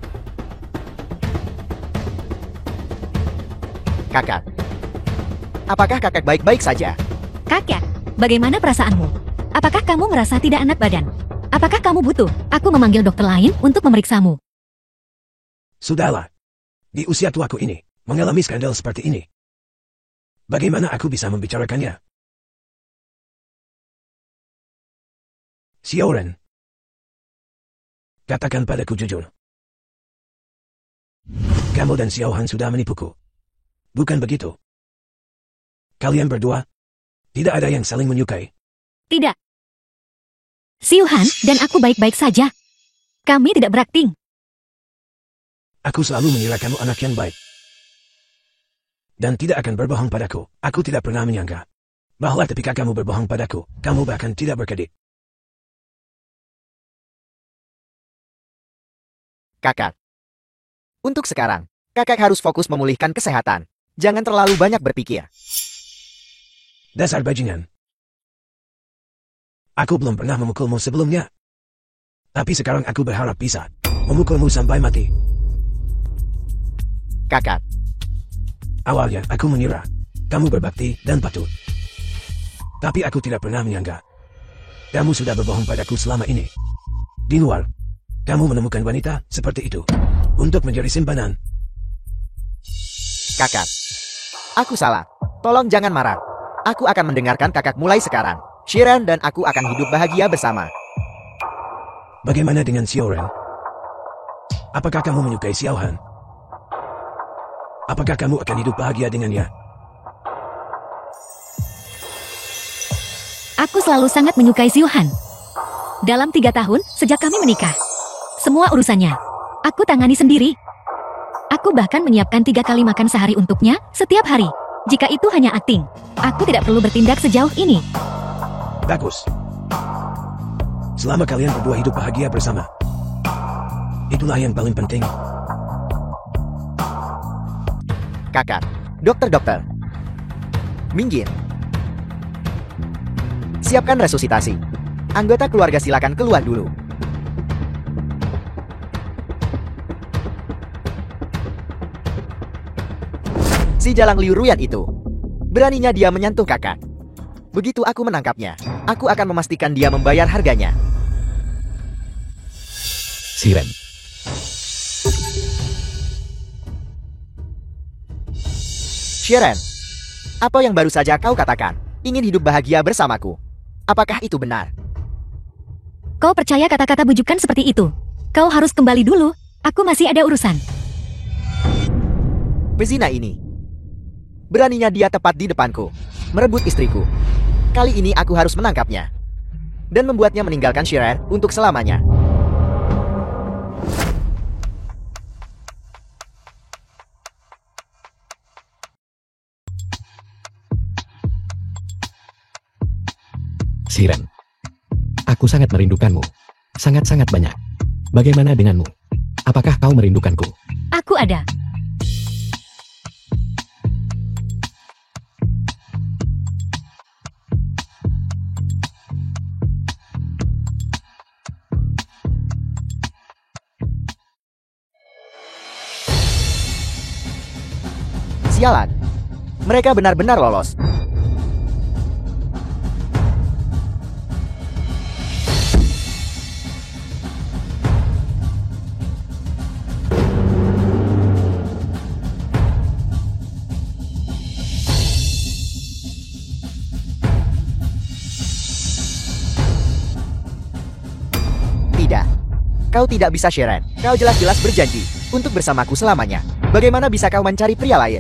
Kakak. Apakah kakak baik-baik saja? Kakak, bagaimana perasaanmu? Apakah kamu merasa tidak enak badan? Apakah kamu butuh aku memanggil dokter lain untuk memeriksamu? Sudahlah. Di usia tuaku ini, mengalami skandal seperti ini. Bagaimana aku bisa membicarakannya? Xiaoren. Katakan padaku jujur. Kamu dan Xiaohan sudah menipuku. Bukan begitu? Kalian berdua, tidak ada yang saling menyukai. Tidak. Xiuhan dan aku baik-baik saja. Kami tidak berakting. Aku selalu mengira kamu anak yang baik. Dan tidak akan berbohong padaku. Aku tidak pernah menyangka bahwa ketika kamu berbohong padaku, kamu bahkan tidak berkedip. Kakak. Untuk sekarang, kakak harus fokus memulihkan kesehatan. Jangan terlalu banyak berpikir. Dasar bajingan. Aku belum pernah memukulmu sebelumnya. Tapi sekarang aku berharap bisa memukulmu sampai mati. Kakak. Awalnya aku mengira kamu berbakti dan patuh. Tapi aku tidak pernah menyangka kamu sudah berbohong padaku selama ini. Di luar, kamu menemukan wanita seperti itu untuk menjadi simpanan. Kakak. Aku salah. Tolong jangan marah. Aku akan mendengarkan kakak mulai sekarang. Shiren dan aku akan hidup bahagia bersama. Bagaimana dengan Xiaoren? Apakah kamu menyukai Xiaohan? Apakah kamu akan hidup bahagia dengannya? Aku selalu sangat menyukai Xiuhan. Dalam 3 tahun sejak kami menikah, semua urusannya aku tangani sendiri. Aku bahkan menyiapkan 3 kali makan sehari untuknya setiap hari. Jika itu hanya akting, aku tidak perlu bertindak sejauh ini. Bagus. Selama kalian berdua hidup bahagia bersama, itulah yang paling penting. Kakak. Dokter-dokter. Minggir. Siapkan resusitasi. Anggota keluarga silakan keluar dulu. Si Jalang Liu Ruyan itu. Beraninya dia menyentuh kakak. Begitu aku menangkapnya, aku akan memastikan dia membayar harganya. Siren. Shiren, apa yang baru saja kau katakan? Ingin hidup bahagia bersamaku. Apakah itu benar? Kau percaya kata-kata bujukan seperti itu? Kau harus kembali dulu. Aku masih ada urusan. Pezina ini. Beraninya dia tepat di depanku, merebut istriku. Kali ini aku harus menangkapnya. Dan membuatnya meninggalkan Shiren untuk selamanya. Siren. Aku sangat merindukanmu. Sangat-sangat banyak. Bagaimana denganmu? Apakah kau merindukanku? Aku ada. Sialan. Mereka benar-benar lolos. Tidak. Kau tidak bisa, Shiren. Kau jelas-jelas berjanji untuk bersamaku selamanya. Bagaimana bisa kau mencari pria lain?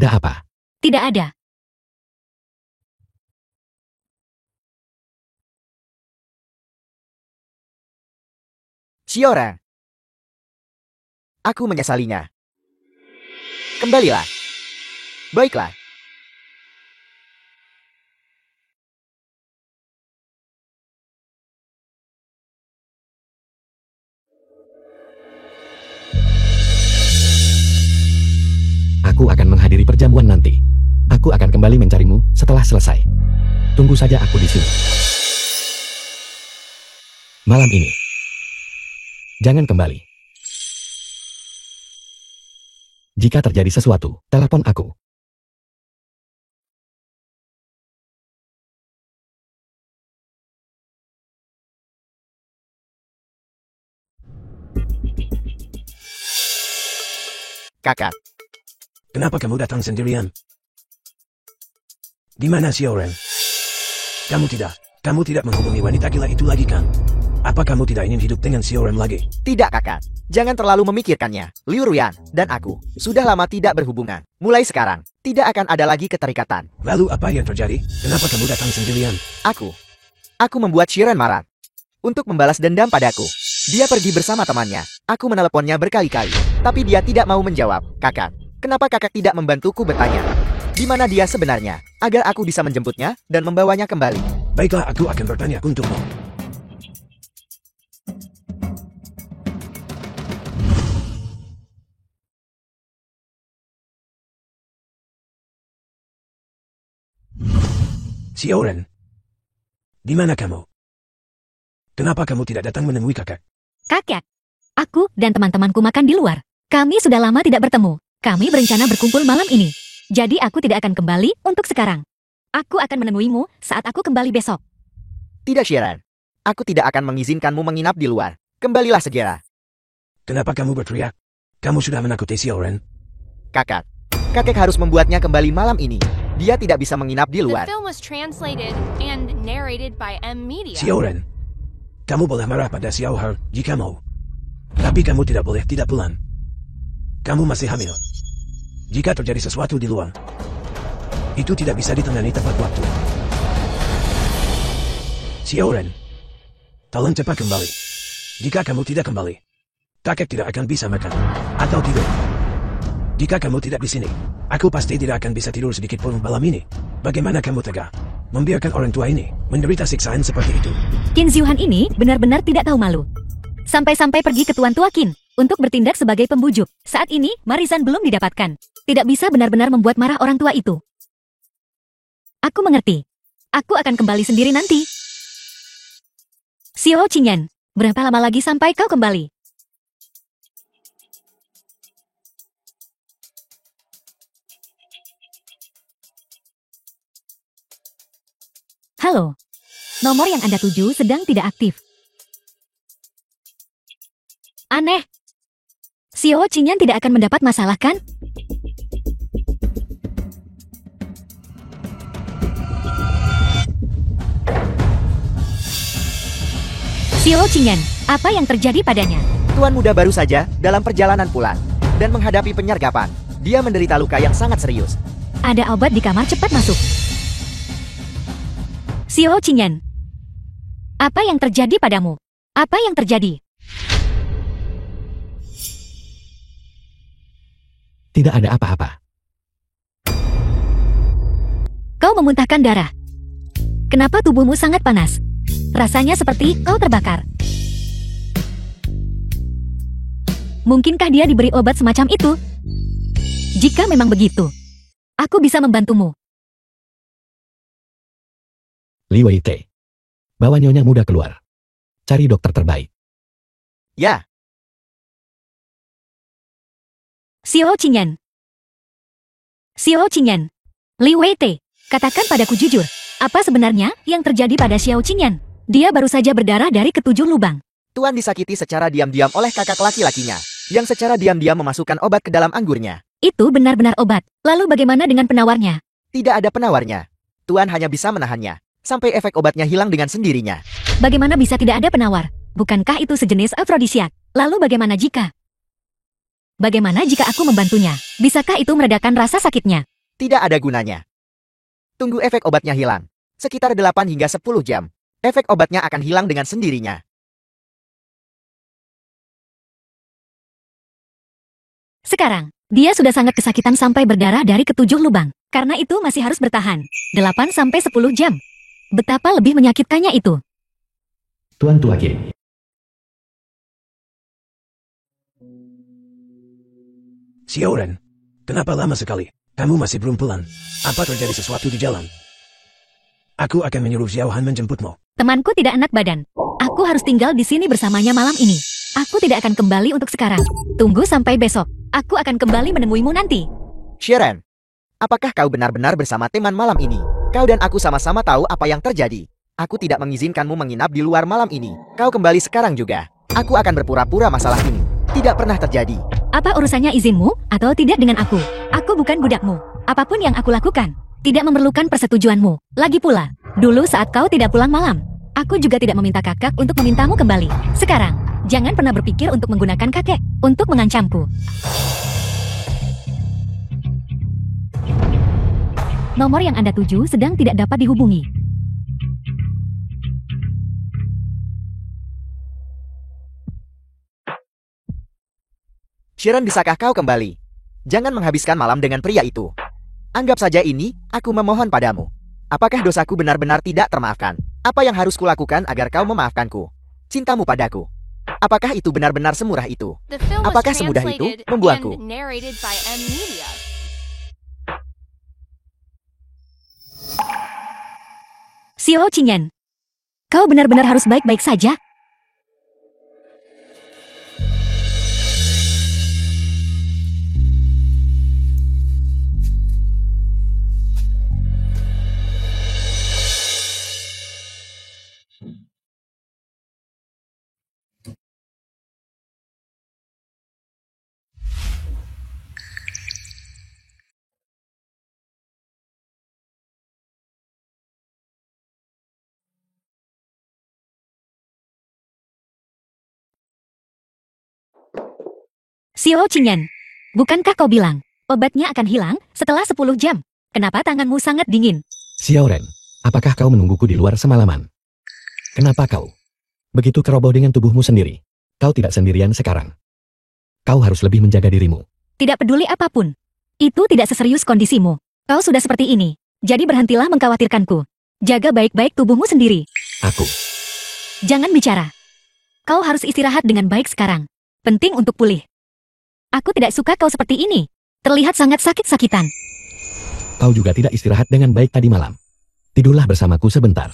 Ada apa? Tidak ada. Xiaoreng. Aku menyesalinya. Kembalilah. Baiklah. Aku akan menghadiri perjamuan nanti. Aku akan kembali mencarimu setelah selesai. Tunggu saja aku di sini. Malam ini. Jangan kembali. Jika terjadi sesuatu, telepon aku. Kakak. Kenapa kamu datang sendirian? Di mana Xiaoreng? Kamu tidak menghubungi wanita gila itu lagi kan? Apa kamu tidak ingin hidup dengan Xiaoreng lagi? Tidak, kakak. Jangan terlalu memikirkannya. Liu Ruyan dan aku sudah lama tidak berhubungan. Mulai sekarang, tidak akan ada lagi keterikatan. Lalu apa yang terjadi? Kenapa kamu datang sendirian? Aku membuat Shiren marah. Untuk membalas dendam padaku. Dia pergi bersama temannya. Aku meneleponnya berkali-kali. Tapi dia tidak mau menjawab. Kakak, kenapa kakak tidak membantuku bertanya? Di mana dia sebenarnya? Agar aku bisa menjemputnya dan membawanya kembali. Baiklah, aku akan bertanya untukmu. Xiaoreng, di mana kamu? Kenapa kamu tidak datang menemui kakak? Kakek, aku dan teman-temanku makan di luar. Kami sudah lama tidak bertemu. Kami berencana berkumpul malam ini. Jadi aku tidak akan kembali untuk sekarang. Aku akan menemuimu saat aku kembali besok. Tidak, Shiren. Aku tidak akan mengizinkanmu menginap di luar. Kembalilah segera. Kenapa kamu berteriak? Kamu sudah menakuti Xiaoreng. Kakak harus membuatnya kembali malam ini. Dia tidak bisa menginap di The luar. film was translated and narrated by M Media. Xiaoreng, kamu boleh marah pada Xiaoher jika mau. Tapi kamu tidak boleh tidak pulang. Kamu masih hamil. Jika terjadi sesuatu di luar, itu tidak bisa ditangani tepat waktu. Xiaoreng, tolong cepat kembali. Jika kamu tidak kembali, kakek tidak akan bisa makan atau tidur. Jika kamu tidak di sini, aku pasti tidak akan bisa tidur sedikit pun malam ini. Bagaimana kamu tega membiarkan orang tua ini menderita siksaan seperti itu? Qin Zyuhan ini benar-benar tidak tahu malu. Sampai-sampai pergi ke Tuan Tua Qin untuk bertindak sebagai pembujuk. Saat ini, Marisan belum didapatkan. Tidak bisa benar-benar membuat marah orang tua itu. Aku mengerti. Aku akan kembali sendiri nanti. Xiao Qingyan, berapa lama lagi sampai kau kembali? Halo. Nomor yang Anda tuju sedang tidak aktif. Aneh. Xiao Qingyan tidak akan mendapat masalah kan? Xiao Qingyan, apa yang terjadi padanya? Tuan muda baru saja dalam perjalanan pulang dan menghadapi penyergapan. Dia menderita luka yang sangat serius. Ada obat di kamar, cepat masuk. Xiao Qingyan, apa yang terjadi padamu? Apa yang terjadi? Tidak ada apa-apa. Kau memuntahkan darah. Kenapa tubuhmu sangat panas? Rasanya seperti kau terbakar. Mungkinkah dia diberi obat semacam itu? Jika memang begitu, aku bisa membantumu. Li Weite. Bawa nyonya muda keluar. Cari dokter terbaik. Ya, Xiao Qingyan. Xiao Qingyan. Li Weite, katakan padaku jujur. Apa sebenarnya yang terjadi pada Xiao Qingyan? Dia baru saja berdarah dari ketujuh lubang. Tuan disakiti secara diam-diam oleh kakak laki-lakinya, yang secara diam-diam memasukkan obat ke dalam anggurnya. Itu benar-benar obat. Lalu bagaimana dengan penawarnya? Tidak ada penawarnya. Tuan hanya bisa menahannya, sampai efek obatnya hilang dengan sendirinya. Bagaimana bisa tidak ada penawar? Bukankah itu sejenis afrodisiak? Lalu bagaimana jika? Bagaimana jika aku membantunya? Bisakah itu meredakan rasa sakitnya? Tidak ada gunanya. Tunggu efek obatnya hilang. Sekitar 8 hingga 10 jam. Efek obatnya akan hilang dengan sendirinya. Sekarang, dia sudah sangat kesakitan sampai berdarah dari ketujuh lubang. Karena itu masih harus bertahan 8 sampai 10 jam. Betapa lebih menyakitkannya itu. Tuan Tuake. Xiaoren, kenapa lama sekali? Kamu masih belum pulang. Apa terjadi sesuatu di jalan? Aku akan menyuruh Xiaohan menjemputmu. Temanku tidak enak badan. Aku harus tinggal di sini bersamanya malam ini. Aku tidak akan kembali untuk sekarang. Tunggu sampai besok. Aku akan kembali menemuimu nanti. Xiaoren, apakah kau benar-benar bersama teman malam ini? Kau dan aku sama-sama tahu apa yang terjadi. Aku tidak mengizinkanmu menginap di luar malam ini. Kau kembali sekarang juga. Aku akan berpura-pura masalah ini tidak pernah terjadi. Apa urusannya izinmu atau tidak dengan aku? Aku bukan budakmu. Apapun yang aku lakukan, tidak memerlukan persetujuanmu. Lagi pula, dulu saat kau tidak pulang malam, aku juga tidak meminta kakak untuk memintamu kembali. Sekarang, jangan pernah berpikir untuk menggunakan kakek untuk mengancamku. Nomor yang Anda tuju sedang tidak dapat dihubungi. Xiaoren, bisakah kau kembali? Jangan menghabiskan malam dengan pria itu. Anggap saja ini, aku memohon padamu. Apakah dosaku benar-benar tidak termaafkan? Apa yang harus kulakukan agar kau memaafkanku? Cintamu padaku. Apakah itu benar-benar semurah itu? The film was Apakah semudah itu translated membuangku? and narrated by M Media. Xiao Qingyan, kau benar-benar harus baik-baik saja. Xiao Qingyan, bukankah kau bilang obatnya akan hilang setelah 10 jam? Kenapa tanganmu sangat dingin? Xiaoren, apakah kau menungguku di luar semalaman? Kenapa kau begitu keroboh dengan tubuhmu sendiri? Kau tidak sendirian sekarang. Kau harus lebih menjaga dirimu. Tidak peduli apapun. Itu tidak seserius kondisimu. Kau sudah seperti ini, jadi berhentilah mengkhawatirkanku. Jaga baik-baik tubuhmu sendiri. Aku. Jangan bicara. Kau harus istirahat dengan baik sekarang. Penting untuk pulih. Aku tidak suka kau seperti ini. Terlihat sangat sakit-sakitan. Kau juga tidak istirahat dengan baik tadi malam. Tidurlah bersamaku sebentar.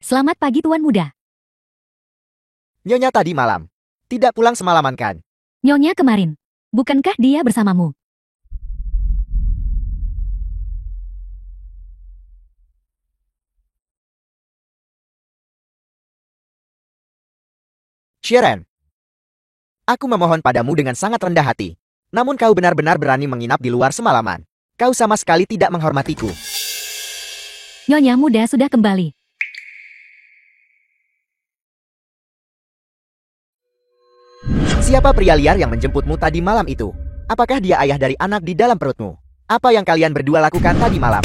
Selamat pagi Tuan Muda. Nyonya tadi malam. Tidak pulang semalaman kan? Nyonya kemarin. Bukankah dia bersamamu? Xiaoren, aku memohon padamu dengan sangat rendah hati. Namun kau benar-benar berani menginap di luar semalaman. Kau sama sekali tidak menghormatiku. Nyonya muda sudah kembali. Siapa pria liar yang menjemputmu tadi malam itu? Apakah dia ayah dari anak di dalam perutmu? Apa yang kalian berdua lakukan tadi malam?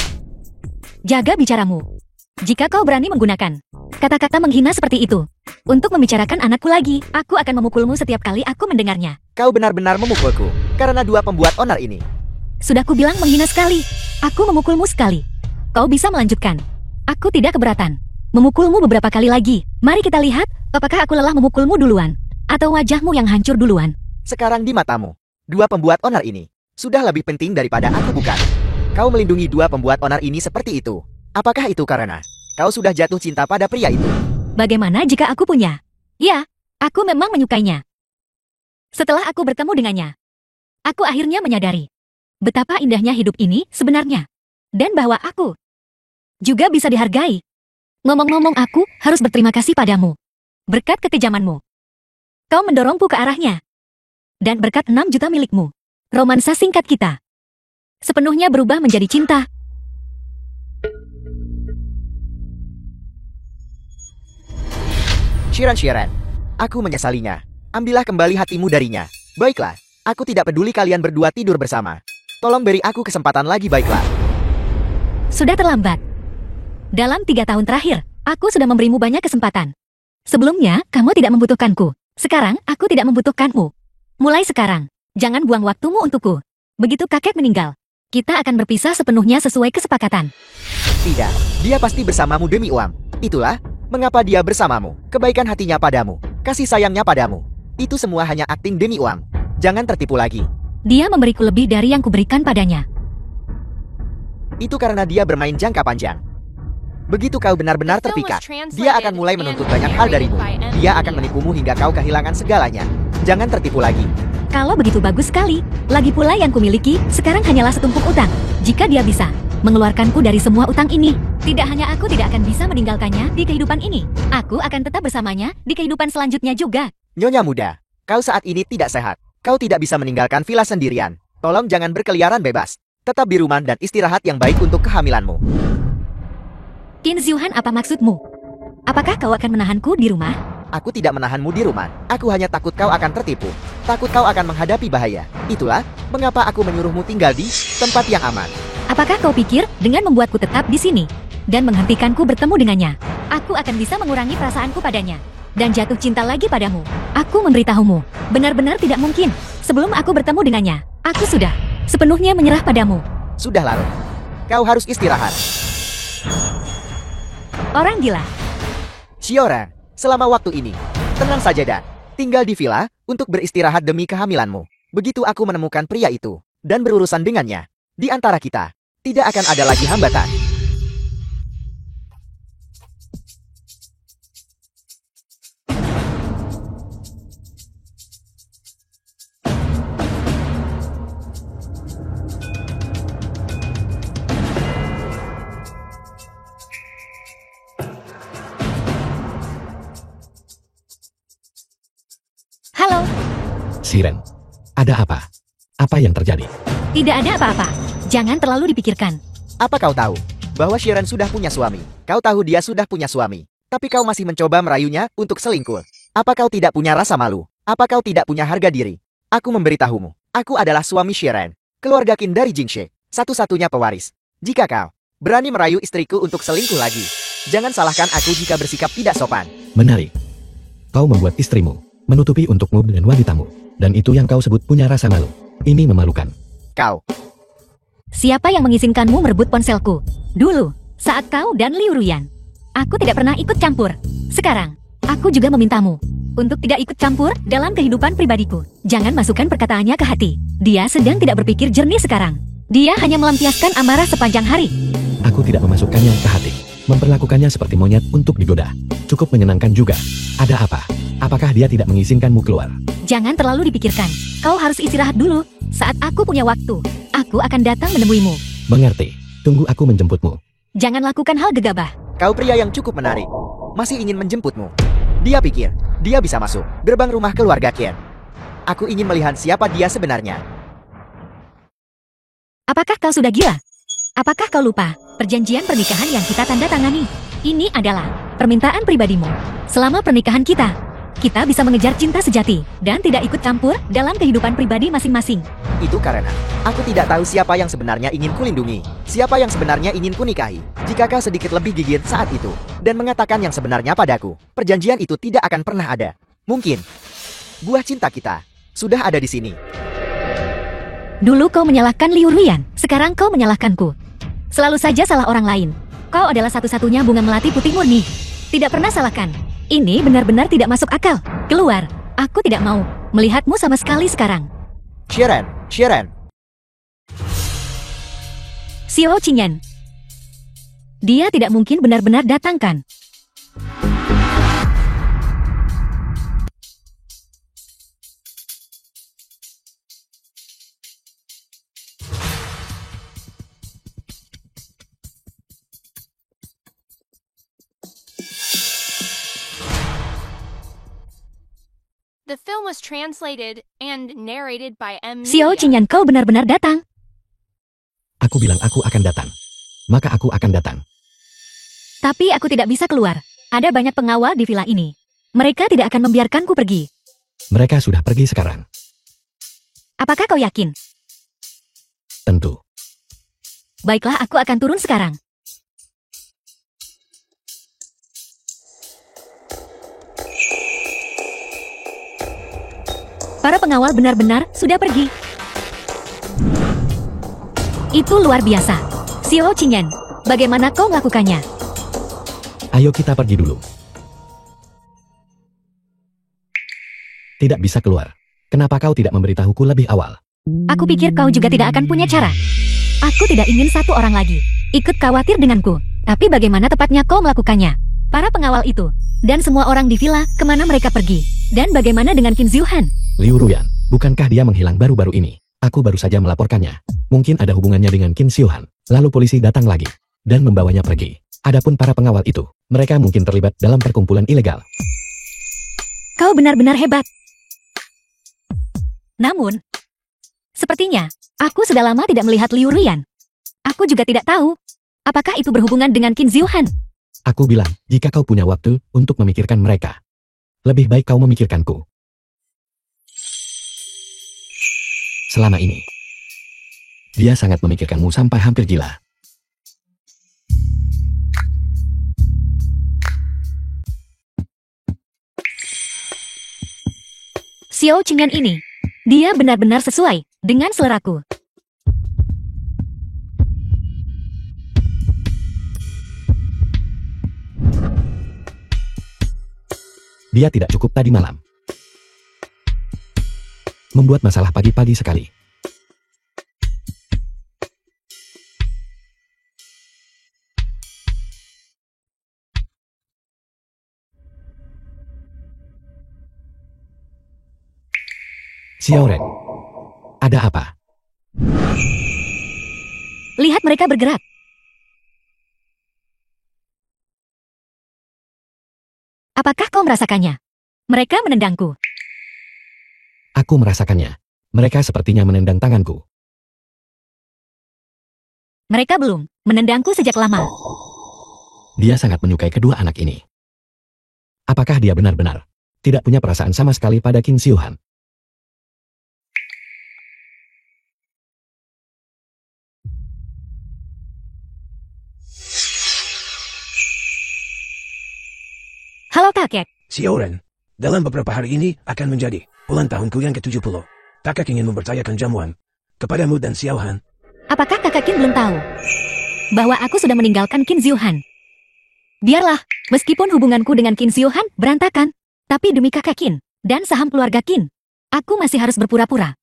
Jaga bicaramu. Jika kau berani menggunakan kata-kata menghina seperti itu untuk membicarakan anakku lagi, aku akan memukulmu setiap kali aku mendengarnya. Kau benar-benar memukulku karena dua pembuat onar ini. Sudah kubilang menghina sekali. Aku memukulmu sekali. Kau bisa melanjutkan. Aku tidak keberatan memukulmu beberapa kali lagi. Mari kita lihat apakah aku lelah memukulmu duluan atau wajahmu yang hancur duluan. Sekarang di matamu, dua pembuat onar ini sudah lebih penting daripada aku, bukan? Kau melindungi dua pembuat onar ini seperti itu. Apakah itu karena kau sudah jatuh cinta pada pria itu? Bagaimana jika aku punya? Ya, aku memang menyukainya. Setelah aku bertemu dengannya, aku akhirnya menyadari betapa indahnya hidup ini sebenarnya. Dan bahwa aku juga bisa dihargai. Ngomong-ngomong, aku harus berterima kasih padamu. Berkat kekejamanmu, kau mendorongku ke arahnya. Dan berkat 6 juta milikmu, romansa singkat kita sepenuhnya berubah menjadi cinta. Shiren, aku menyesalinya. Ambillah kembali hatimu darinya. Baiklah, aku tidak peduli kalian berdua tidur bersama. Tolong beri aku kesempatan lagi, baiklah. Sudah terlambat. Dalam 3 tahun terakhir, aku sudah memberimu banyak kesempatan. Sebelumnya, kamu tidak membutuhkanku. Sekarang, aku tidak membutuhkanmu. Mulai sekarang, jangan buang waktumu untukku. Begitu kakek meninggal, kita akan berpisah sepenuhnya sesuai kesepakatan. Tidak, dia pasti bersamamu demi uang. Itulah mengapa dia bersamamu. Kebaikan hatinya padamu, kasih sayangnya padamu. Itu semua hanya akting demi uang. Jangan tertipu lagi. Dia memberiku lebih dari yang kuberikan padanya. Itu karena dia bermain jangka panjang. Begitu kau benar-benar terpikat, dia akan mulai menuntut banyak hal darimu. Dia akan menipumu hingga kau kehilangan segalanya. Jangan tertipu lagi. Kalau begitu bagus sekali. Lagi pula yang kumiliki sekarang hanyalah setumpuk utang. Jika dia bisa mengeluarkanku dari semua utang ini, tidak hanya aku tidak akan bisa meninggalkannya di kehidupan ini, aku akan tetap bersamanya di kehidupan selanjutnya juga. Nyonya muda, kau saat ini tidak sehat. Kau tidak bisa meninggalkan villa sendirian. Tolong jangan berkeliaran bebas. Tetap di rumah dan istirahat yang baik untuk kehamilanmu. Qin Zyuhan, apa maksudmu? Apakah kau akan menahanku di rumah? Aku tidak menahanmu di rumah. Aku hanya takut kau akan tertipu. Takut kau akan menghadapi bahaya. Itulah mengapa aku menyuruhmu tinggal di tempat yang aman. Apakah kau pikir dengan membuatku tetap di sini dan menghentikanku bertemu dengannya, aku akan bisa mengurangi perasaanku padanya dan jatuh cinta lagi padamu? Aku memberitahumu, benar-benar tidak mungkin. Sebelum aku bertemu dengannya, aku sudah sepenuhnya menyerah padamu. Sudah larut. Kau harus istirahat. Orang gila. Xiora, selama waktu ini, tenang saja dan tinggal di villa untuk beristirahat demi kehamilanmu. Begitu aku menemukan pria itu dan berurusan dengannya, di antara kita tidak akan ada lagi hambatan. Halo, Shiren, ada apa? Apa yang terjadi? tidak ada apa-apa. Jangan terlalu dipikirkan. Apa kau tahu bahwa Shiren sudah punya suami? Kau tahu dia sudah punya suami, tapi kau masih mencoba merayunya untuk selingkuh. Apa kau tidak punya rasa malu? Apa kau tidak punya harga diri? Aku memberitahumu, aku adalah suami Shiren, keluarga Qin dari Jingxi, satu-satunya pewaris. Jika kau berani merayu istriku untuk selingkuh lagi, jangan salahkan aku jika bersikap tidak sopan. Menarik. Kau membuat istrimu menutupi untukmu dan wanitamu, dan itu yang kau sebut punya rasa malu. Ini memalukan. Kau, Siapa yang mengizinkanmu merebut ponselku? Dulu, saat kau dan Liu Ruyan. Aku tidak pernah ikut campur. Sekarang, aku juga memintamu untuk tidak ikut campur dalam kehidupan pribadiku. Jangan masukkan perkataannya ke hati. Dia sedang tidak berpikir jernih sekarang. Dia hanya melampiaskan amarah sepanjang hari. Aku tidak memasukkannya ke hati. Memperlakukannya seperti monyet untuk digoda. Cukup menyenangkan juga. Ada apa? Apakah dia tidak mengizinkanmu keluar? Jangan terlalu dipikirkan. Kau harus istirahat dulu. Saat aku punya waktu, aku akan datang menemuimu. Mengerti. Tunggu aku menjemputmu. Jangan lakukan hal gegabah. kau pria yang cukup menarik. Masih ingin menjemputmu. Dia pikir, dia bisa masuk gerbang rumah keluarga Qin. Aku ingin melihat siapa dia sebenarnya. Apakah kau sudah gila? Apakah kau lupa perjanjian pernikahan yang kita tanda tangani? Ini adalah permintaan pribadimu. Selama pernikahan kita bisa mengejar cinta sejati dan tidak ikut campur dalam kehidupan pribadi masing-masing. Itu karena aku tidak tahu siapa yang sebenarnya ingin kulindungi, siapa yang sebenarnya ingin kunikahi. Jika kau sedikit lebih gigit saat itu dan mengatakan yang sebenarnya padaku, perjanjian itu tidak akan pernah ada. Mungkin buah cinta kita sudah ada di sini. Dulu kau menyalahkan Liu Ruyan, sekarang kau menyalahkanku. Selalu saja salah orang lain. Kau adalah satu-satunya bunga melati putih murni. Tidak pernah salahkan. Ini benar-benar tidak masuk akal. Keluar. Aku tidak mau melihatmu sama sekali sekarang. Shiren. Xiao Qingyan. Dia tidak mungkin benar-benar datangkan. The film was translated and narrated by M. Xiao Media. Qingyan, kau benar-benar datang. Aku bilang aku akan datang. Maka aku akan datang. Tapi aku tidak bisa keluar. Ada banyak pengawal di villa ini. Mereka tidak akan membiarkanku pergi. Mereka sudah pergi sekarang. Apakah kau yakin? Tentu. Baiklah, aku akan turun sekarang. Para pengawal benar-benar sudah pergi. Itu luar biasa. Xiao Qingyan, bagaimana kau melakukannya? Ayo kita pergi dulu. Tidak bisa keluar. Kenapa kau tidak memberitahuku lebih awal? Aku pikir kau juga tidak akan punya cara. Aku tidak ingin satu orang lagi ikut khawatir denganku. Tapi bagaimana tepatnya kau melakukannya? Para pengawal itu, dan semua orang di villa, kemana mereka pergi? Dan bagaimana dengan Qin Xiuhan? Liu Ruyan, bukankah dia menghilang baru-baru ini? Aku baru saja melaporkannya. Mungkin ada hubungannya dengan Qin Xiuhan. Lalu polisi datang lagi dan membawanya pergi. Adapun para pengawal itu, mereka mungkin terlibat dalam perkumpulan ilegal. Kau benar-benar hebat. Namun, sepertinya, aku sudah lama tidak melihat Liu Ruyan. Aku juga tidak tahu, apakah itu berhubungan dengan Qin Xiuhan. Aku bilang, jika kau punya waktu untuk memikirkan mereka, lebih baik kau memikirkanku. Selama ini, dia sangat memikirkanmu sampai hampir gila. Xiao Qingyan ini, dia benar-benar sesuai dengan seleraku. Dia tidak cukup tadi malam. Membuat masalah pagi-pagi sekali. Xiao Ren, ada apa? Lihat mereka bergerak. Apakah kau merasakannya? Mereka menendangku. Aku merasakannya. Mereka sepertinya menendang tanganku. Mereka belum menendangku sejak lama. Dia sangat menyukai kedua anak ini. Apakah dia benar-benar tidak punya perasaan sama sekali pada Qin Xiuhan? Halo kakek. Xiao Ren, dalam beberapa hari ini akan menjadi ulang tahunku yang ke-70. Kakak ingin mempercayakan jamuan kepadamu dan Xiao Han. Apakah kakak Qin belum tahu bahwa aku sudah meninggalkan Qin Xiuhan? Biarlah, meskipun hubunganku dengan Qin Xiuhan berantakan, tapi demi kakak Qin dan saham keluarga Qin, aku masih harus berpura-pura.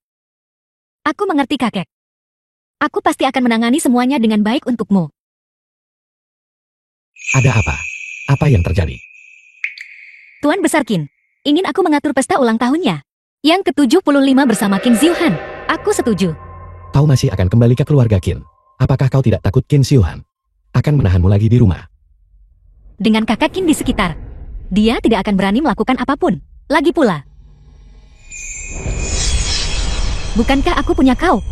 Aku mengerti kakek. Aku pasti akan menangani semuanya dengan baik untukmu. Ada apa? Apa yang terjadi? Tuan Besar Qin, ingin aku mengatur pesta ulang tahunnya yang ke-75 bersama Qin Xiuhan. Aku setuju. Kau masih akan kembali ke keluarga Qin. Apakah kau tidak takut Qin Xiuhan akan menahanmu lagi di rumah? Dengan kakak Qin di sekitar, dia tidak akan berani melakukan apapun. Lagi pula, bukankah aku punya kau?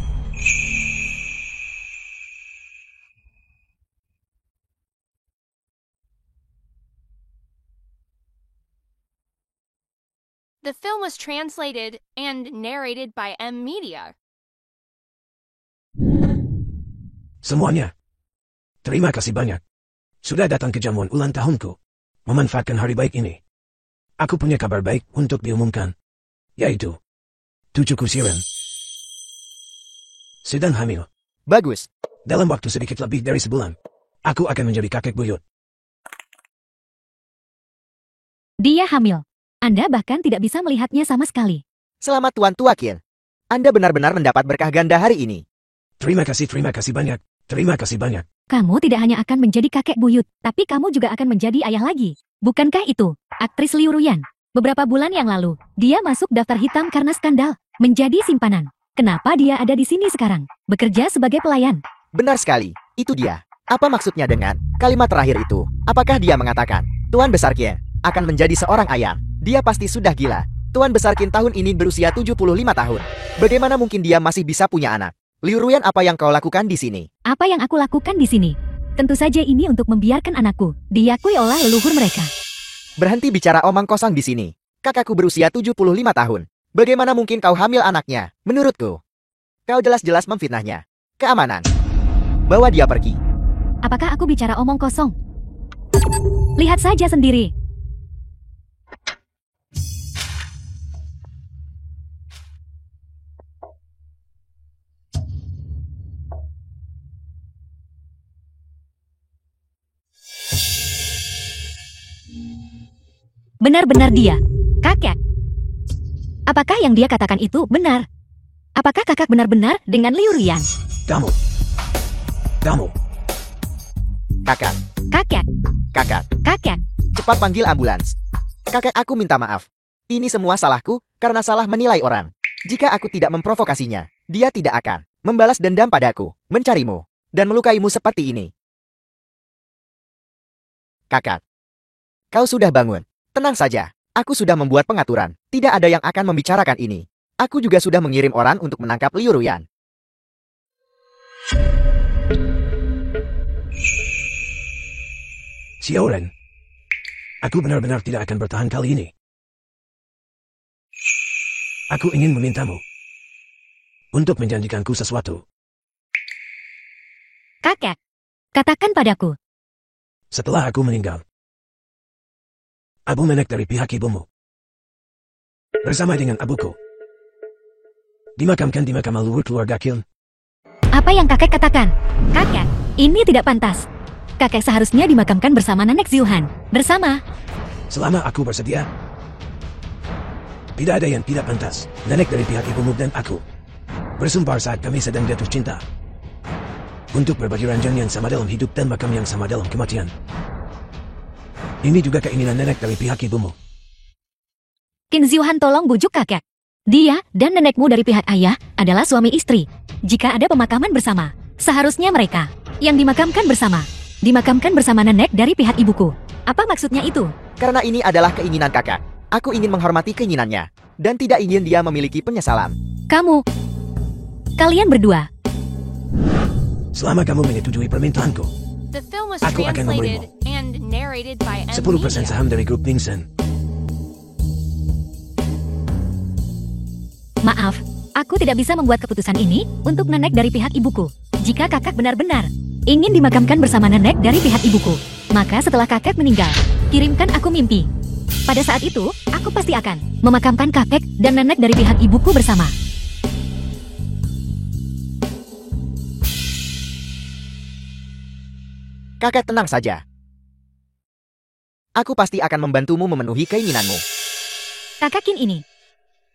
The film was translated and narrated by M Media. Semuanya, terima kasih banyak. Sudah datang ke jamuan ulang tahunku. Memanfaatkan hari baik ini. Aku punya kabar baik untuk diumumkan. Yaitu, cucuku Xiren sedang hamil. Bagus. Dalam waktu sedikit lebih dari sebulan, aku akan menjadi kakek buyut. Dia hamil. Anda bahkan tidak bisa melihatnya sama sekali. Selamat Tuan Tua Qin. Anda benar-benar mendapat berkah ganda hari ini. Terima kasih banyak. Terima kasih banyak. Kamu tidak hanya akan menjadi kakek buyut, tapi kamu juga akan menjadi ayah lagi. Bukankah itu aktris Liu Ruyan? Beberapa bulan yang lalu, dia masuk daftar hitam karena skandal, menjadi simpanan. Kenapa dia ada di sini sekarang? Bekerja sebagai pelayan. Benar sekali. Itu dia. Apa maksudnya dengan kalimat terakhir itu? Apakah dia mengatakan, Tuan Besar Qin akan menjadi seorang ayah? Dia pasti sudah gila. Tuan Besar Qin tahun ini berusia 75 tahun. Bagaimana mungkin dia masih bisa punya anak? Liu Ruyan, apa yang kau lakukan di sini? Apa yang aku lakukan di sini? Tentu saja ini untuk membiarkan anakku diakui oleh leluhur mereka. Berhenti bicara omong kosong di sini. Kakakku berusia 75 tahun. Bagaimana mungkin kau hamil anaknya? Menurutku, kau jelas-jelas memfitnahnya. Keamanan. Bawa dia pergi. Apakah aku bicara omong kosong? Lihat saja sendiri. Benar-benar dia. Kakek. Apakah yang dia katakan itu benar? Apakah kakak benar-benar dengan Liu Ruyan? Kamu. Kakak. Kakek. Kakak. Kakek. Cepat panggil ambulans. Kakek, aku minta maaf. Ini semua salahku karena salah menilai orang. Jika aku tidak memprovokasinya, dia tidak akan membalas dendam padaku, mencarimu, dan melukaimu seperti ini. Kakak. Kau sudah bangun. Tenang saja, aku sudah membuat pengaturan. Tidak ada yang akan membicarakan ini. Aku juga sudah mengirim orang untuk menangkap Liu Ruyan. Xiao Ren. Aku benar-benar tidak akan bertahan kali ini. Aku ingin memintamu untuk menjanjikanku sesuatu. Kakek. Katakan padaku. Setelah aku meninggal, Abu menek dari pihak ibumu, bersama dengan abuku, dimakamkan di makam leluhur keluarga Qin. Apa yang kakek katakan? Kakek, ini tidak pantas. Kakek seharusnya dimakamkan bersama nenek Xiuhan. Bersama. Selama aku bersedia, tidak ada yang tidak pantas. Nenek dari pihak ibumu dan aku bersumpah saat kami sedang jatuh cinta untuk berbagi ranjang yang sama dalam hidup dan makam yang sama dalam kematian. Ini juga keinginan nenek dari pihak ibumu. Qin Xiuhan tolong bujuk kakek. Dia dan nenekmu dari pihak ayah adalah suami istri. Jika ada pemakaman bersama, seharusnya mereka yang dimakamkan bersama nenek dari pihak ibuku. Apa maksudnya itu? Karena ini adalah keinginan kakak. Aku ingin menghormati keinginannya, dan tidak ingin dia memiliki penyesalan. Kalian berdua. Selama kamu menyetujui permintaanku, The film was Aku akan translated memberimu and narrated by 10% Media. saham dari grup Ningsen. Maaf, aku tidak bisa membuat keputusan ini untuk nenek dari pihak ibuku. Jika kakak benar-benar ingin dimakamkan bersama nenek dari pihak ibuku, maka setelah kakek meninggal, kirimkan aku mimpi. Pada saat itu, aku pasti akan memakamkan kakek dan nenek dari pihak ibuku bersama. Kakak, tenang saja. Aku pasti akan membantumu memenuhi keinginanmu. Kakak Qin ini,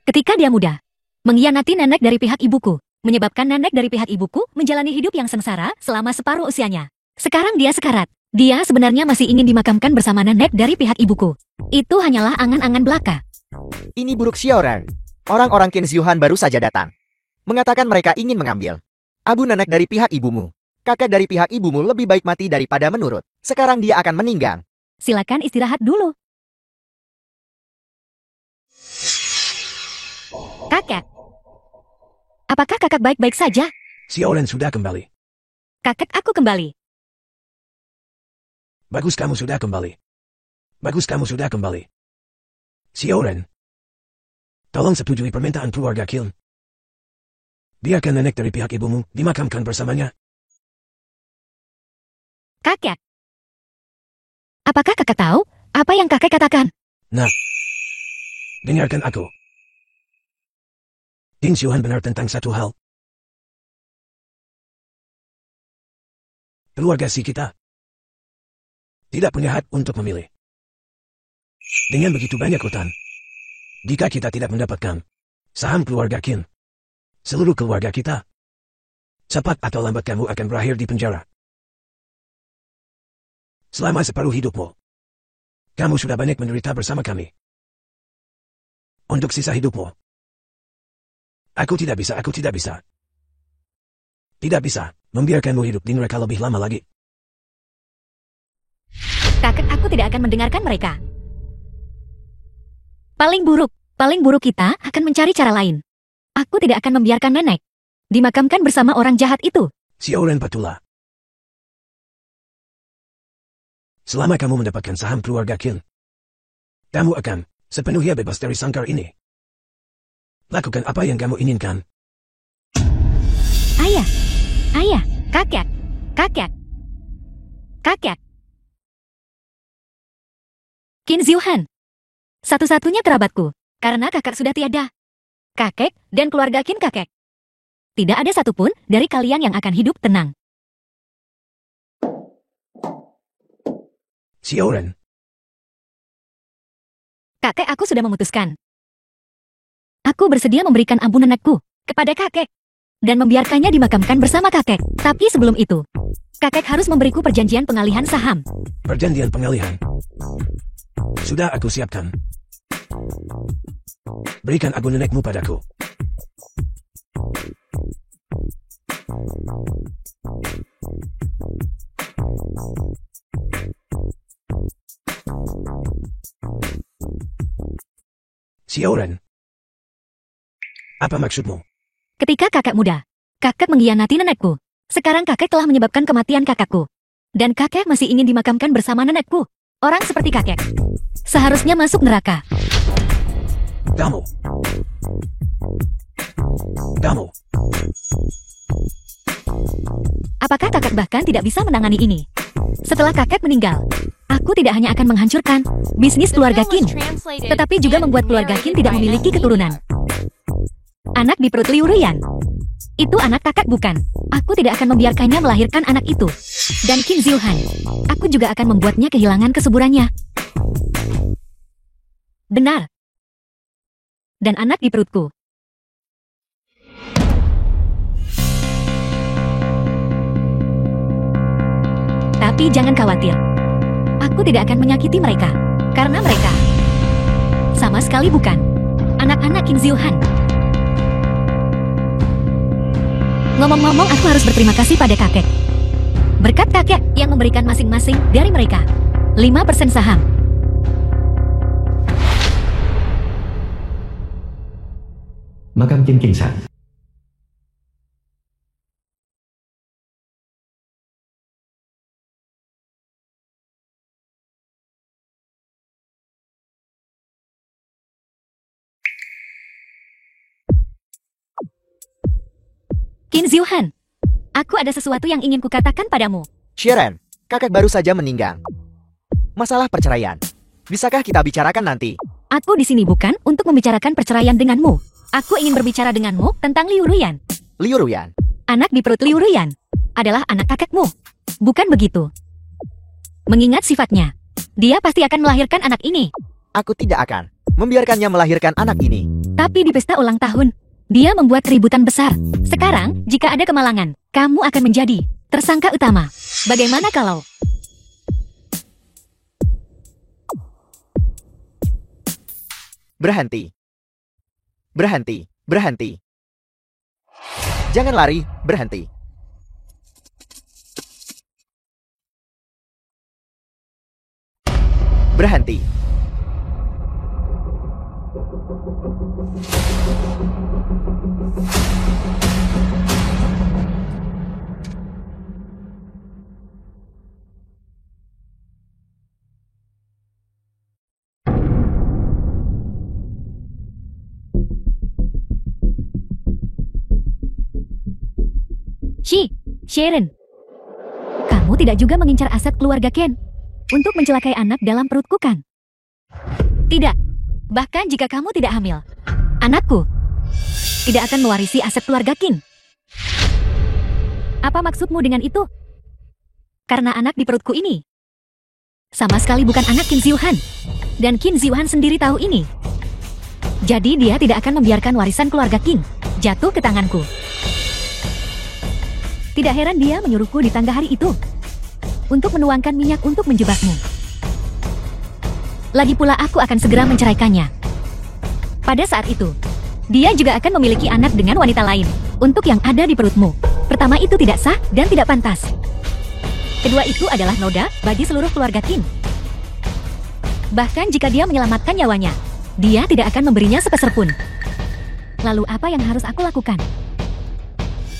ketika dia muda, mengkhianati nenek dari pihak ibuku, menyebabkan nenek dari pihak ibuku menjalani hidup yang sengsara selama separuh usianya. Sekarang dia sekarat. Dia sebenarnya masih ingin dimakamkan bersama nenek dari pihak ibuku. Itu hanyalah angan-angan belaka. Ini buruk Xiao Ren. Orang-orang Qin Xiuhan baru saja datang. Mengatakan mereka ingin mengambil abu nenek dari pihak ibumu. Kakak dari pihak ibumu lebih baik mati daripada menurut. Sekarang dia akan meninggal. Silakan istirahat dulu. Kakek. Apakah kakak baik-baik saja? Xiao Ren sudah kembali. Kakek, aku kembali. Bagus, kamu sudah kembali. Bagus, kamu sudah kembali. Xiao Ren, tolong setujui permintaan keluarga Qin. Biarkan nenek dari pihak ibumu dimakamkan bersamanya. Kakek. Apakah kakak tahu apa yang kakek katakan? Nah, dengarkan aku. Qin Xiuhan benar tentang satu hal. Keluarga si kita tidak punya hak untuk memilih. Dengan begitu banyak hutan, jika kita tidak mendapatkan saham keluarga Qin, seluruh keluarga kita, cepat atau lambat kamu akan berakhir di penjara. Selama separuh hidupmu, kamu sudah banyak menderita bersama kami. Untuk sisa hidupmu, aku tidak bisa membiarkanmu hidup di neraka lebih lama lagi. Kakek, aku tidak akan mendengarkan mereka. Paling buruk kita akan mencari cara lain. Aku tidak akan membiarkan nenek dimakamkan bersama orang jahat itu. Xiao Ren Patula. Selama kamu mendapatkan saham keluarga Qin, Kamu akan sepenuhnya bebas dari sangkar ini. Lakukan apa yang kamu inginkan. Ayah, ayah, kakek, kakek, kakek. Qin Ziuhan, satu-satunya kerabatku, karena kakak sudah tiada. Kakek dan keluarga Qin kakek. Tidak ada satupun dari kalian yang akan hidup tenang. Xiao Ren, Kakek aku sudah memutuskan. Aku bersedia memberikan ampun nenekku kepada kakek dan membiarkannya dimakamkan bersama kakek. Tapi sebelum itu, kakek harus memberiku perjanjian pengalihan saham. perjanjian pengalihan. Sudah aku siapkan. Berikan agung nenekmu padaku. Xiao Ren, apa maksudmu? Ketika kakek muda, kakek mengkhianati nenekku. Sekarang kakek telah menyebabkan kematian kakakku. Dan kakek masih ingin dimakamkan bersama nenekku. Orang seperti kakek seharusnya masuk neraka. Kamu. Apakah kakek bahkan tidak bisa menangani ini? Setelah kakek meninggal, aku tidak hanya akan menghancurkan bisnis keluarga Qin, tetapi juga membuat keluarga Qin tidak memiliki keturunan. Anak di perut Liu Ruyan. Itu anak kakak bukan? Aku tidak akan membiarkannya melahirkan anak itu. Dan Qin Ziuhan, aku juga akan membuatnya kehilangan kesuburannya. Benar. Dan anak di perutku. Tapi jangan khawatir. Aku tidak akan menyakiti mereka. Karena mereka sama sekali bukan anak-anak Qin Ziuhan. Ngomong-ngomong, aku harus berterima kasih pada kakek. Berkat kakek yang memberikan masing-masing dari mereka 5% saham. Makam Qin Qingshan. Qin Ziuhan, aku ada sesuatu yang ingin kukatakan padamu. Xiren, kakek baru saja meninggal. Masalah perceraian. Bisakah kita bicarakan nanti? Aku di sini bukan untuk membicarakan perceraian denganmu. Aku ingin berbicara denganmu tentang Liu Ruyan. Liu Ruyan. Anak di perut Liu Ruyan adalah anak kakekmu. Bukan begitu? Mengingat sifatnya, dia pasti akan melahirkan anak ini. Aku tidak akan membiarkannya melahirkan anak ini. Tapi di pesta ulang tahun, dia membuat keributan besar. Sekarang, jika ada kemalangan, kamu akan menjadi tersangka utama. Bagaimana kalau... Berhenti. Berhenti. Berhenti. Jangan lari, berhenti. Berhenti. Sharon, kamu tidak juga mengincar aset keluarga Ken untuk mencelakai anak dalam perutku kan? Tidak. Bahkan jika kamu tidak hamil, anakku tidak akan mewarisi aset keluarga Qin. Apa maksudmu dengan itu? Karena anak di perutku ini sama sekali bukan anak Qin Ziuhan. Dan Qin Ziuhan sendiri tahu ini. Jadi dia tidak akan membiarkan warisan keluarga Qin jatuh ke tanganku. Tidak heran dia menyuruhku di tangga hari itu untuk menuangkan minyak untuk menjebakmu. Lagi pula aku akan segera menceraikannya. Pada saat itu, dia juga akan memiliki anak dengan wanita lain. Untuk yang ada di perutmu, pertama itu tidak sah dan tidak pantas. Kedua itu adalah noda bagi seluruh keluarga Qin. Bahkan jika dia menyelamatkan nyawanya, dia tidak akan memberinya sepeser pun. Lalu apa yang harus aku lakukan?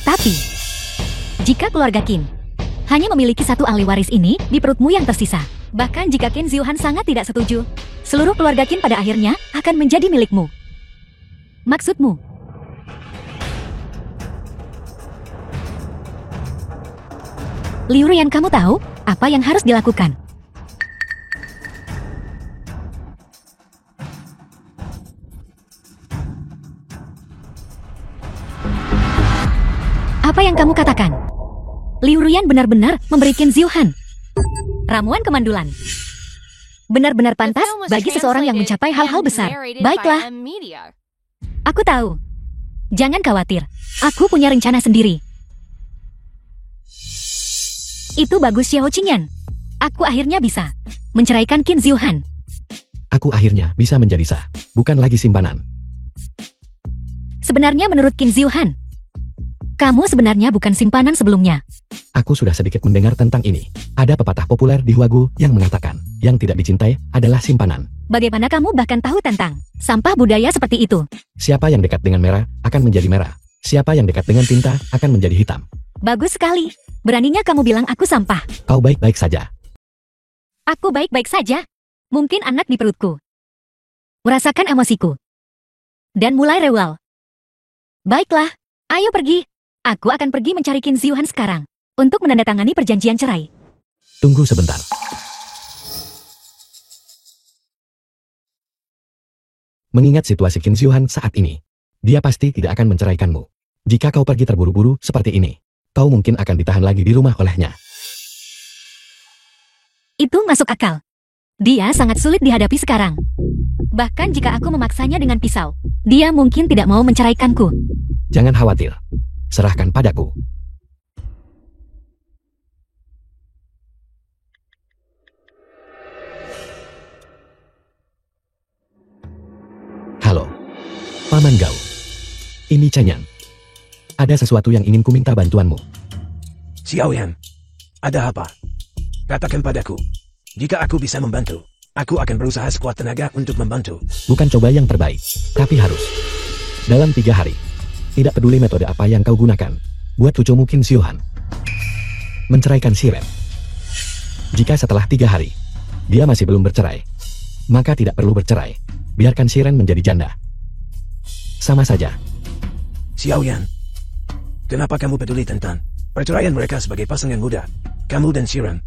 Tapi jika keluarga Qin hanya memiliki satu ahli waris ini di perutmu yang tersisa, bahkan jika Qin Ziuhan sangat tidak setuju, Seluruh keluarga Qin pada akhirnya akan menjadi milikmu. Maksudmu? Liu Rian, kamu tahu apa yang harus dilakukan? Apa yang kamu katakan? Liu Rian benar-benar memberi Qin Ziuhan ramuan kemandulan. Benar-benar pantas bagi seseorang yang mencapai hal-hal besar. Baiklah. Aku tahu. Jangan khawatir. Aku punya rencana sendiri. Itu bagus, Xiao Qingyan. Aku akhirnya bisa menceraikan Qin Ziuhan. Aku akhirnya bisa menjadi sah, bukan lagi simpanan. Sebenarnya menurut Qin Ziuhan, kamu sebenarnya bukan simpanan sebelumnya. Aku sudah sedikit mendengar tentang ini. Ada pepatah populer di Huagu yang mengatakan, yang tidak dicintai adalah simpanan. Bagaimana kamu bahkan tahu tentang sampah budaya seperti itu? Siapa yang dekat dengan merah, akan menjadi merah. Siapa yang dekat dengan tinta, akan menjadi hitam. Bagus sekali. Beraninya kamu bilang aku sampah. Kau baik-baik saja. Aku baik-baik saja. Mungkin anak di perutku merasakan emosiku dan mulai rewel. Baiklah, ayo pergi. Aku akan pergi mencari Qin Ziuhan sekarang untuk menandatangani perjanjian cerai. Tunggu sebentar. Mengingat situasi Qin Ziuhan saat ini, dia pasti tidak akan menceraikanmu. Jika kau pergi terburu-buru seperti ini, kau mungkin akan ditahan lagi di rumah olehnya. Itu masuk akal. Dia sangat sulit dihadapi sekarang. Bahkan jika aku memaksanya dengan pisau, dia mungkin tidak mau menceraikanku. Jangan khawatir. Serahkan padaku. Halo, Paman Gao. Ini Chen Yan. Ada sesuatu yang ingin ku minta bantuanmu. Xiao Yan, ada apa? Katakan padaku. Jika aku bisa membantu, aku akan berusaha sekuat tenaga untuk membantu. Bukan coba yang terbaik, tapi harus. Dalam 3 hari. Tidak peduli metode apa yang kau gunakan. Buat cucumu Qin Ziuhan menceraikan Shiren. Jika setelah 3 hari, dia masih belum bercerai, maka tidak perlu bercerai. Biarkan Shiren menjadi janda. Sama saja. Xiao Yan, kenapa kamu peduli tentang perceraian mereka sebagai pasangan muda? Kamu dan Shiren.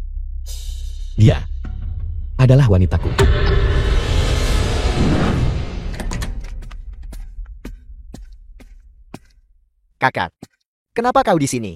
Dia adalah wanitaku. Kakak, kenapa kau di sini?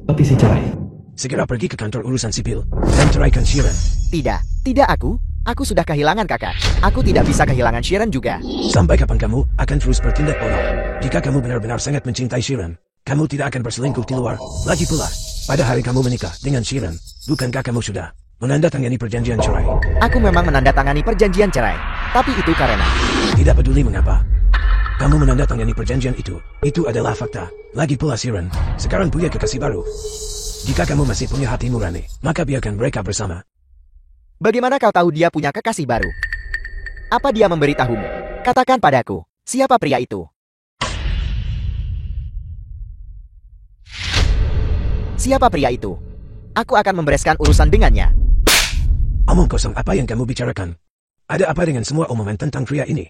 Petisi cerai. Segera pergi ke kantor urusan sipil dan ceraikan Shiren. Tidak aku. Aku sudah kehilangan kakak. Aku tidak bisa kehilangan Shiren juga. Sampai kapan kamu akan terus bertindak bodoh? Jika kamu benar-benar sangat mencintai Shiren, kamu tidak akan berselingkuh di luar. Lagi pula, pada hari kamu menikah dengan Shiren, bukankah kamu sudah menandatangani perjanjian cerai? Aku memang menandatangani perjanjian cerai. Tapi itu karena... Tidak peduli mengapa. Kamu menandatangani perjanjian itu adalah fakta. Lagi pula Shiren, sekarang punya kekasih baru. Jika kamu masih punya hati nurani, maka biarkan mereka bersama. Bagaimana kau tahu dia punya kekasih baru? Apa dia memberitahumu? Katakan padaku, siapa pria itu? Siapa pria itu? Aku akan membereskan urusan dengannya. Omong kosong apa yang kamu bicarakan? Ada apa dengan semua omongan tentang pria ini?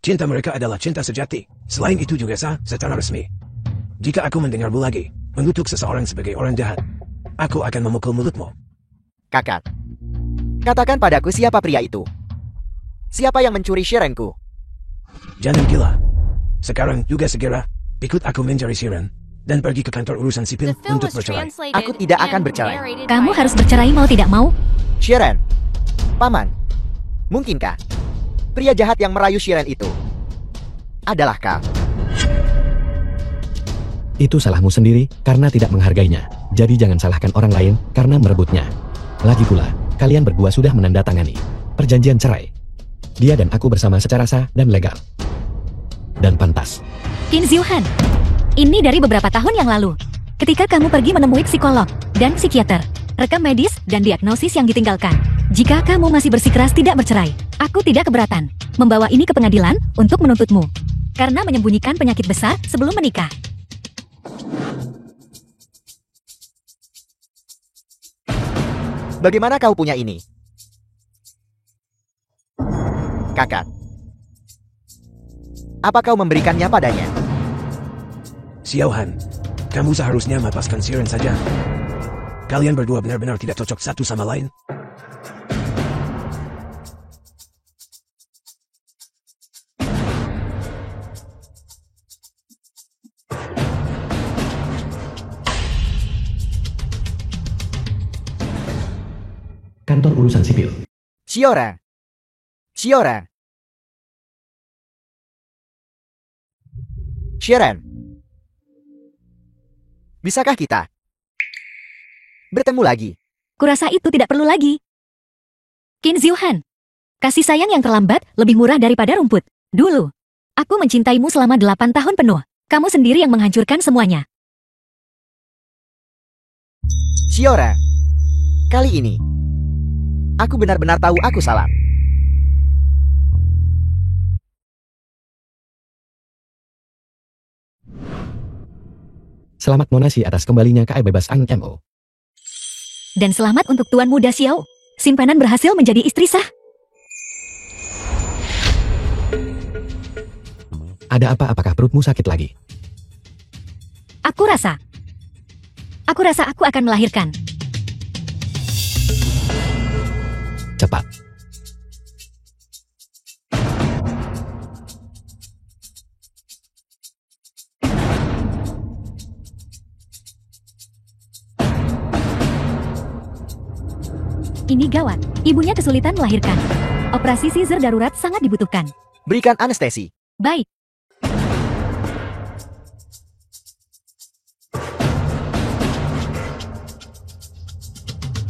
Cinta mereka adalah cinta sejati. Selain itu juga sah secara resmi. Jika aku mendengarmu lagi mengutuk seseorang sebagai orang jahat, aku akan memukul mulutmu. Kakak, katakan padaku siapa pria itu? Siapa yang mencuri Shirenku? Jangan gila. Sekarang juga segera ikut aku mencari Shiren dan pergi ke kantor urusan sipil untuk bercerai. Aku tidak akan bercerai. Kamu harus bercerai mau tidak mau? Shiren, Paman, mungkinkah pria jahat yang merayu Shiren itu adalah kau? Itu salahmu sendiri karena tidak menghargainya. Jadi jangan salahkan orang lain karena merebutnya. Lagi pula, kalian berdua sudah menandatangani perjanjian cerai. Dia dan aku bersama secara sah dan legal. Dan pantas. Qin Ziuhan, ini dari beberapa tahun yang lalu. Ketika kamu pergi menemui psikolog dan psikiater, rekam medis dan diagnosis yang ditinggalkan. Jika kamu masih bersikeras tidak bercerai, aku tidak keberatan membawa ini ke pengadilan untuk menuntutmu. Karena menyembunyikan penyakit besar sebelum menikah. Bagaimana kau punya ini? kakak. Apa kau memberikannya padanya? Xiao Han, kamu seharusnya melepaskan Siren saja. Kalian berdua benar-benar tidak cocok satu sama lain. Kantor urusan sipil. Xiora. Xiora. Sharon. Bisakah kita bertemu lagi? Kurasa itu tidak perlu lagi. Qin Xiuhan, kasih sayang yang terlambat lebih murah daripada rumput. Dulu, aku mencintaimu selama 8 tahun penuh. Kamu sendiri yang menghancurkan semuanya. Xiora. Kali ini, aku benar-benar tahu aku salah. Selamat Monasi atas kembalinya KI Bebas Angin MO. Dan selamat untuk Tuan Muda Xiao. Simpanan berhasil menjadi istri sah. Ada apa? Apakah perutmu sakit lagi? Aku rasa aku akan melahirkan. Cepat. Ini gawat. Ibunya kesulitan melahirkan. Operasi caesar darurat sangat dibutuhkan. Berikan anestesi. Baik.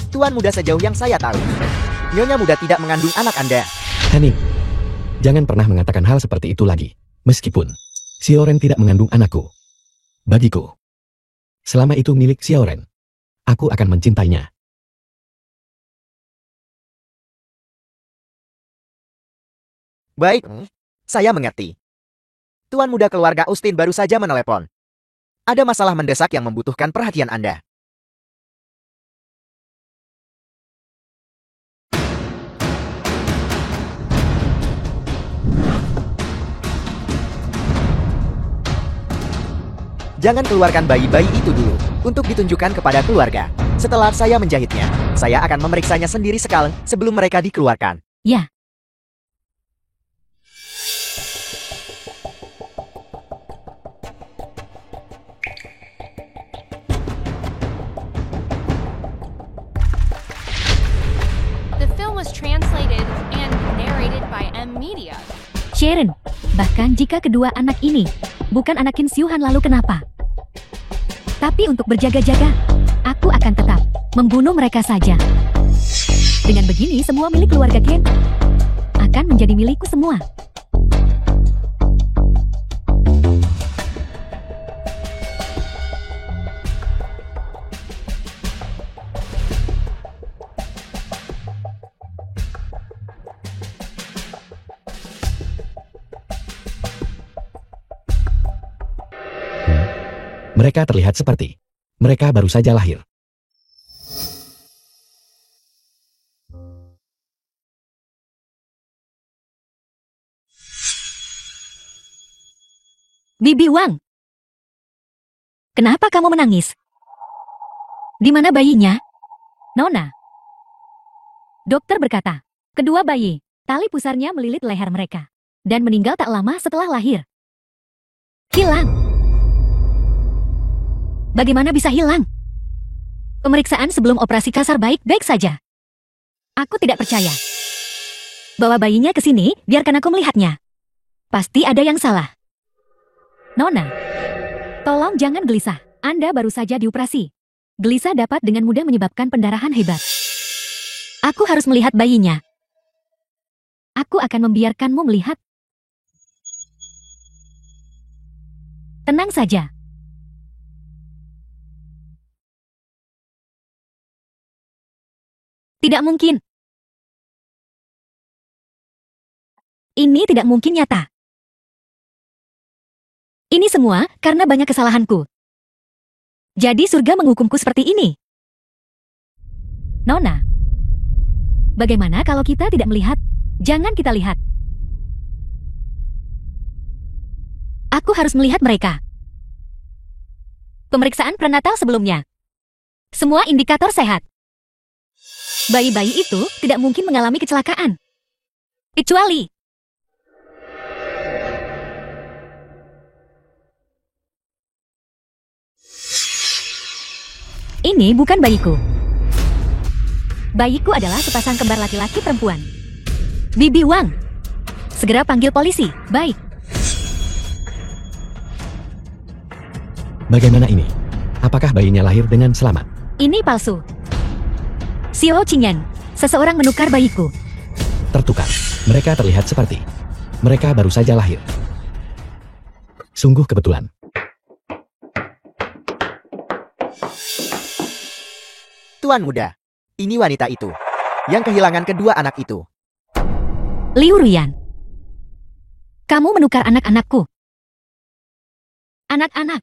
Tuan Muda sejauh yang saya tahu, Nyonya Muda tidak mengandung anak Anda. Hening. Jangan pernah mengatakan hal seperti itu lagi. Meskipun Xiaoren tidak mengandung anakku. Bagiku, selama itu milik Xiaoren, aku akan mencintainya. Baik, saya mengerti. Tuan Muda keluarga Austin baru saja menelepon. Ada masalah mendesak yang membutuhkan perhatian Anda. Jangan keluarkan bayi-bayi itu dulu, untuk ditunjukkan kepada keluarga. Setelah saya menjahitnya, saya akan memeriksanya sendiri sekali sebelum mereka dikeluarkan. Ya. The film was translated and narrated by M Media. Sharon, bahkan jika kedua anak ini bukan anak Qin Xiuhan lalu kenapa? Tapi untuk berjaga-jaga, aku akan tetap membunuh mereka saja. Dengan begini semua milik keluarga Qin akan menjadi milikku semua. Mereka terlihat seperti mereka baru saja lahir. Bibi Wang, kenapa kamu menangis? Di mana bayinya? Nona. Dokter berkata, kedua bayi, tali pusarnya melilit leher mereka, dan meninggal tak lama setelah lahir. Hilang. Bagaimana bisa hilang? Pemeriksaan sebelum operasi kasar baik-baik saja. Aku tidak percaya. Bawa bayinya ke sini, biarkan aku melihatnya. Pasti ada yang salah. Nona, tolong jangan gelisah. Anda baru saja dioperasi. Gelisah dapat dengan mudah menyebabkan pendarahan hebat. Aku harus melihat bayinya. Aku akan membiarkanmu melihat. Tenang saja. Tidak mungkin. Ini tidak mungkin nyata. Ini semua karena banyak kesalahanku. Jadi surga menghukumku seperti ini. Nona, bagaimana kalau kita tidak melihat? Jangan kita lihat. Aku harus melihat mereka. Pemeriksaan prenatal sebelumnya. Semua indikator sehat. Bayi-bayi itu tidak mungkin mengalami kecelakaan. Kecuali ini bukan bayiku. Bayiku adalah sepasang kembar laki-laki perempuan. Bibi Wang. Segera panggil polisi. Baik. Bagaimana ini? Apakah bayinya lahir dengan selamat? Ini palsu. Xiao Qingyan, seseorang menukar bayiku. Tertukar. Mereka terlihat seperti mereka baru saja lahir. Sungguh kebetulan. Tuan muda, ini wanita itu yang kehilangan kedua anak itu. Liu Ruyan. Kamu menukar anak-anakku. Anak-anak.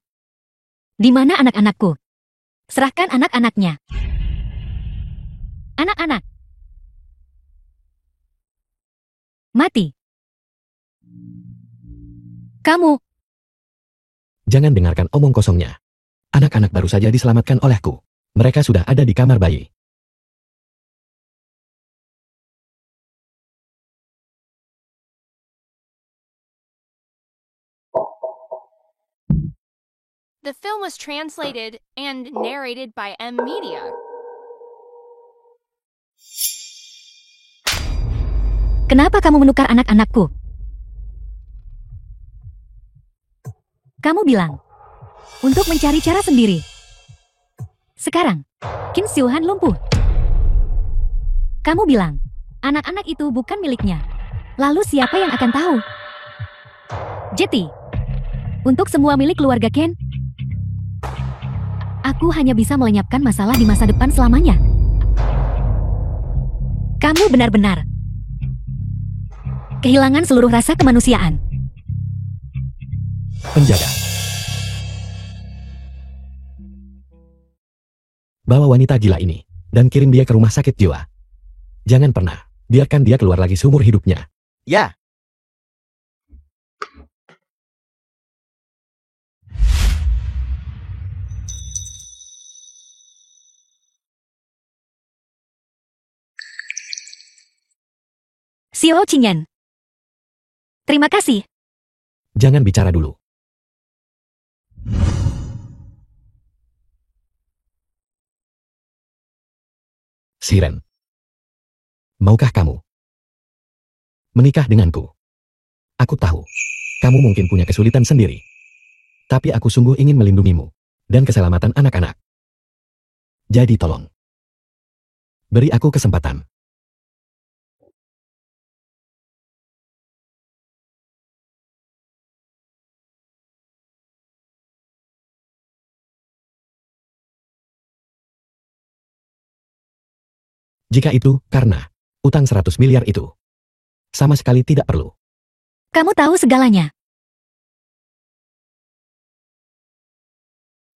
Di mana anak-anakku? Serahkan anak-anaknya. Anak-anak. Mati. Kamu. Jangan dengarkan omong kosongnya. Anak-anak baru saja diselamatkan olehku. Mereka sudah ada di kamar bayi. The film was translated and narrated by M Media. Kenapa kamu menukar anak-anakku? Kamu bilang, untuk mencari cara sendiri. Sekarang, Qin Xiuhan lumpuh. Kamu bilang, anak-anak itu bukan miliknya. Lalu siapa yang akan tahu? Jetty, untuk semua milik keluarga Ken, aku hanya bisa melenyapkan masalah di masa depan selamanya. Kamu benar-benar kehilangan seluruh rasa kemanusiaan. Penjaga. Bawa wanita gila ini dan kirim dia ke rumah sakit jiwa. Jangan pernah biarkan dia keluar lagi seumur hidupnya. Ya. Xiao Qingyan. Terima kasih. Jangan bicara dulu. Siren. Maukah kamu menikah denganku? Aku tahu, kamu mungkin punya kesulitan sendiri. Tapi aku sungguh ingin melindungimu dan keselamatan anak-anak. Jadi tolong, beri aku kesempatan. Jika itu karena utang 100 miliar itu sama sekali tidak perlu. Kamu tahu segalanya.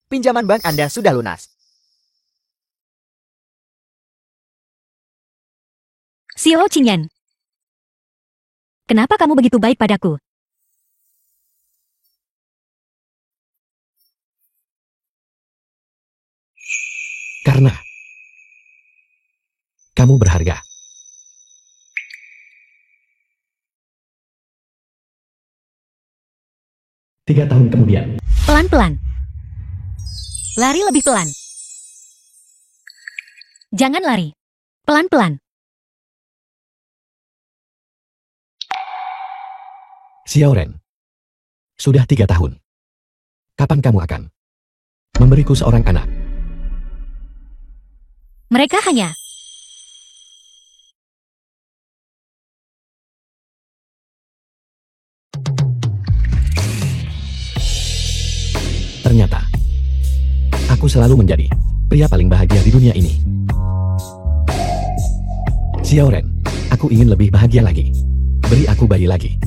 Pinjaman bank Anda sudah lunas. Xiao Qingyan. Kenapa kamu begitu baik padaku? Karena kamu berharga. Tiga tahun kemudian. Pelan-pelan. Lari lebih pelan. Jangan lari. Pelan-pelan. Xiao Ren. Sudah 3 tahun. Kapan kamu akan memberiku seorang anak? Mereka hanya ternyata aku selalu menjadi pria paling bahagia di dunia ini. Xiao Ren, aku ingin lebih bahagia lagi. Beri aku bayi lagi.